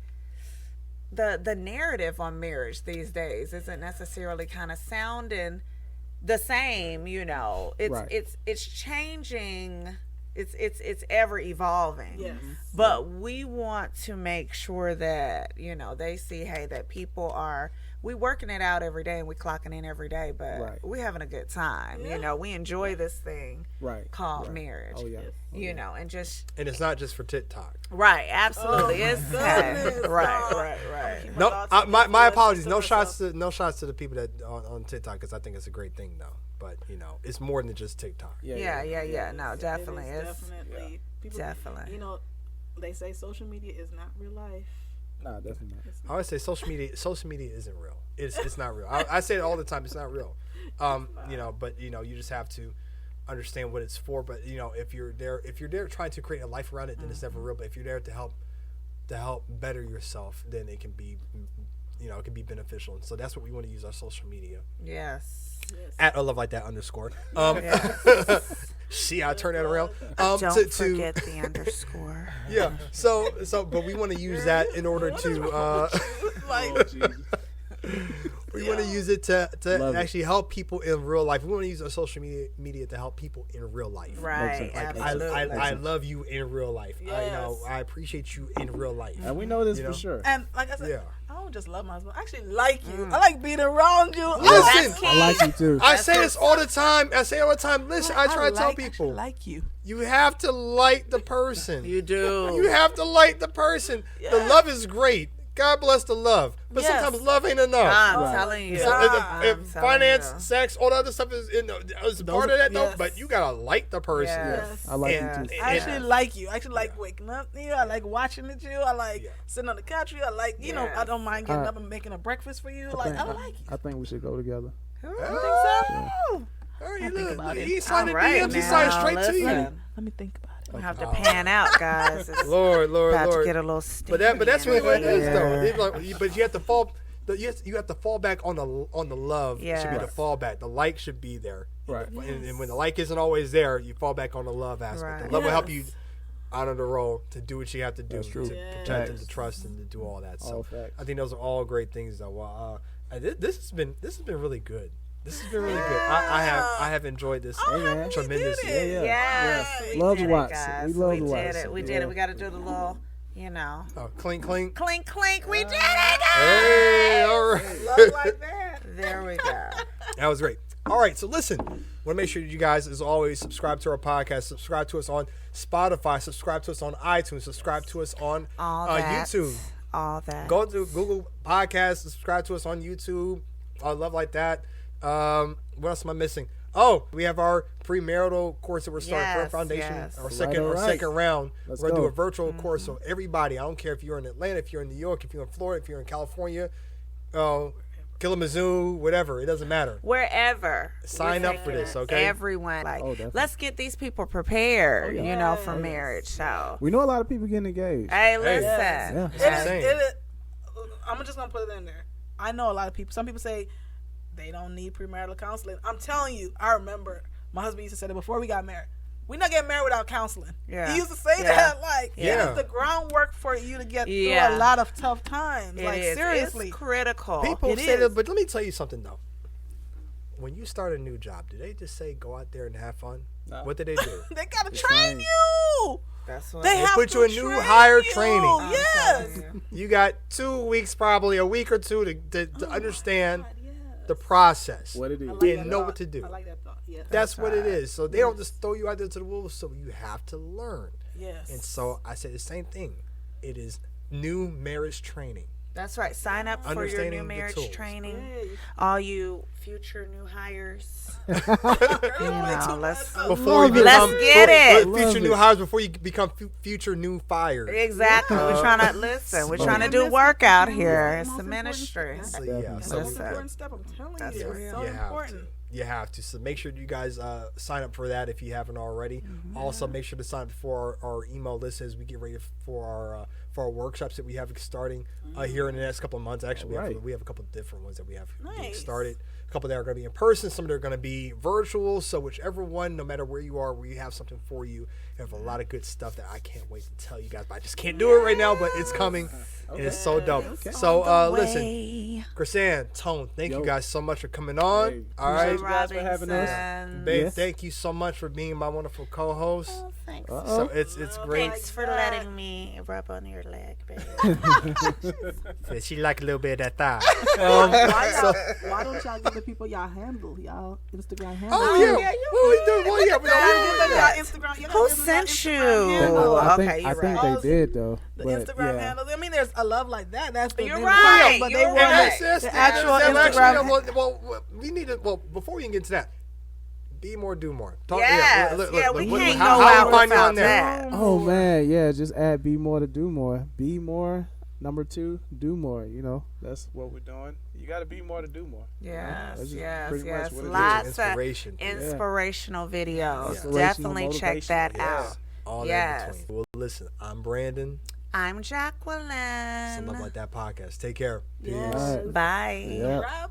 the narrative on marriage these days isn't necessarily kind of sounding the same, you know. It's changing. It's ever evolving. Yes. But we want to make sure that, you know, they see, hey, that people are, we working it out every day and we clocking in every day, but we having a good time. You know, we enjoy this thing called marriage. Oh, yeah. You know, and it's not just for TikTok. Right, absolutely. It's right. No, my apologies. No shots to the people that on TikTok, because I think it's a great thing though. But you know, it's more than just TikTok. Yeah. No, definitely. Definitely. People, definitely. You know, they say social media is not real life. Nah, definitely not. I always say social media isn't real. It's not real. I say it all the time. It's not real. You know, but you know, you just have to understand what it's for. But you know, if you're there trying to create a life around it, then it's never real. But if you're there to help better yourself, then it can be, you know, it can be beneficial. And so that's what we want to use our social media. Yes. At a love like that _. See, I turn that around. Don't forget the underscore. Yeah. So, but we want to use that in order to. We want to use it to actually help people in real life. We want to use our social media to help people in real life. Right. Like, I love you in real life. Yes. I appreciate you in real life. And we know this for sure. And like I said, I don't just love my husband. I actually like you. I like being around you. Listen, I like you too. I say this all the time. Listen, I try to tell people. Like you. You have to like the person. You do. You have to like the person. The love is great. God bless the love, but Yes. sometimes love ain't enough. I'm telling you. So I'm if telling finance, you. sex, all the other stuff is part of that though. yes. But you gotta like the person. Yes. I like Yes. you too. I actually like you. I actually like waking up to you. I like watching with you. I like sitting on the couch with you. I like, you know, Yes. I don't mind getting up and making a breakfast for you. Like, I like you. I think we should go together. You think so? All right, think about it. he sliding All right, DMs. He now, sliding straight to you. listen. Let me think about it. We have to pan out, guys. It's Lord, about to Lord. get a little sticky. But that's really what it is, Yeah. though. It's like, but you have to fall. You have to fall back on the love. Yes. Should be the fallback. The like should be there. Right. And when the like isn't always there, you fall back on the love aspect. Right. The love will help you honor the role to do what you have to do. That's true. To Yes. protect and to trust and to do all that. So All facts. I think those are all great things, though. Well, this has been really good. This has been really good. I have enjoyed this Hey, man. tremendously. Yeah. Yes. We Love did to watch. it, guys. We love We to watch. did it. We did it. We got to do the little, you know. Oh, clink, clink. Clink, clink. We did it, guys. Hey, all right. Love like that. There we go. That was great. All right, so listen, want to make sure that you guys, as always, subscribe to our podcast, subscribe to us on Spotify, subscribe to us on iTunes, subscribe to us on All that. YouTube. All that. Go to Google Podcasts, subscribe to us on YouTube. I love like that. What else am I missing? Oh, we have our premarital course that we're starting for Yes, Foundation. yes. Our second round. Let's we're gonna do go. a virtual course. So everybody, I don't care if you're in Atlanta, if you're in New York, if you're in Florida, if you're in California, Kalamazoo, whatever, it doesn't matter. Wherever. Sign We're up for taking this, okay? Everyone. Like, definitely. let's get these people prepared, you know, for marriage. So, We know a lot of people getting engaged. hey, listen. Yeah. That's what I'm saying. I'm just gonna put it in there. I know a lot of people. Some people say they don't need premarital counseling. I'm telling you, I remember my husband used to say that before we got married. We're not getting married without counseling. Yeah. He used to say Yeah. that, like, Yeah. it's the groundwork for you to get Yeah. through a lot of tough times. It like, is. seriously. It's critical. People It say is. that, but let me tell you something though. When you start a new job, do they just say go out there and have fun? No. What do they do? They gotta It's train fine. you. That's what They have put to you in new train hire you. training. I'm Yes. telling you. You got 2 weeks, probably a week or two to understand the process What it is. and know what to do. I like that thought. Yeah. That's what it is. So they don't just throw you out there to the wolves. So you have to learn. Yes. And so I say the same thing. It is new marriage training. That's right. Sign up for your Understanding new the marriage tools. training. Hey. All you future new hires. You know, let's Before you Let's become get it. future Love new it. hires before you become future new fires. exactly. We're trying to listen. We're trying to do work out here. It's a ministry. So, Definitely. yeah, That's so the most Listen. important step. I'm telling That's you. real. It's so you have important. to. You have to. So make sure you guys sign up for that if you haven't already. Also, make sure to sign up for our email list as we get ready for our workshops that we have starting here in the next couple of months. Actually, Right. we have a couple of different ones that we have getting Nice. started. A couple that are going to be in person. Some that are going to be virtual. So whichever one, no matter where you are, we have something for you. We have a lot of good stuff that I can't wait to tell you guys. But I just can't do it right now. But it's coming. And it's so dope. Okay. So listen. Way. Krisanne, Tone, thank you Yo. guys so much for coming on. Hey, All right. appreciate you guys for having us. Robinson. Babe, Yes. thank you so much for being my wonderful co-host. Oh, thanks. So it's great. Thanks for letting me rub on your leg, babe. Yeah, she like a little bit of that thigh. Why don't y'all give the people y'all handle? Y'all Instagram handle? Oh yeah, what we do? Well, yeah, we Y'all don't. Instagram. You know, Who y'all sent Instagram you? handle. Oh, I okay, think, you're I think right. they did though. The but Instagram yeah. handle. I mean, there's a love like that. That's the You're name right, of the you're but they right. want the actual Instagram. Well, we need to. Well, before we even get into that, be more, do more. Talk, Yes, look, yeah, we what- can't how go you out find you without on there? that. Oh man, yeah. Just add be more to do more. Be more. Number 2, do more. You know, that's what we're doing. You got to be more to do more. Yes, That's just yes, pretty much yes. what it is. Lots of Inspiration. inspirational videos. Inspirational, Definitely check motivational, that yes. out. All that Yes. in between. Well, listen, I'm Brandon. I'm Jacqueline. Some Love Like That podcast. Take care. Peace. All right. Bye. Yeah. Rap.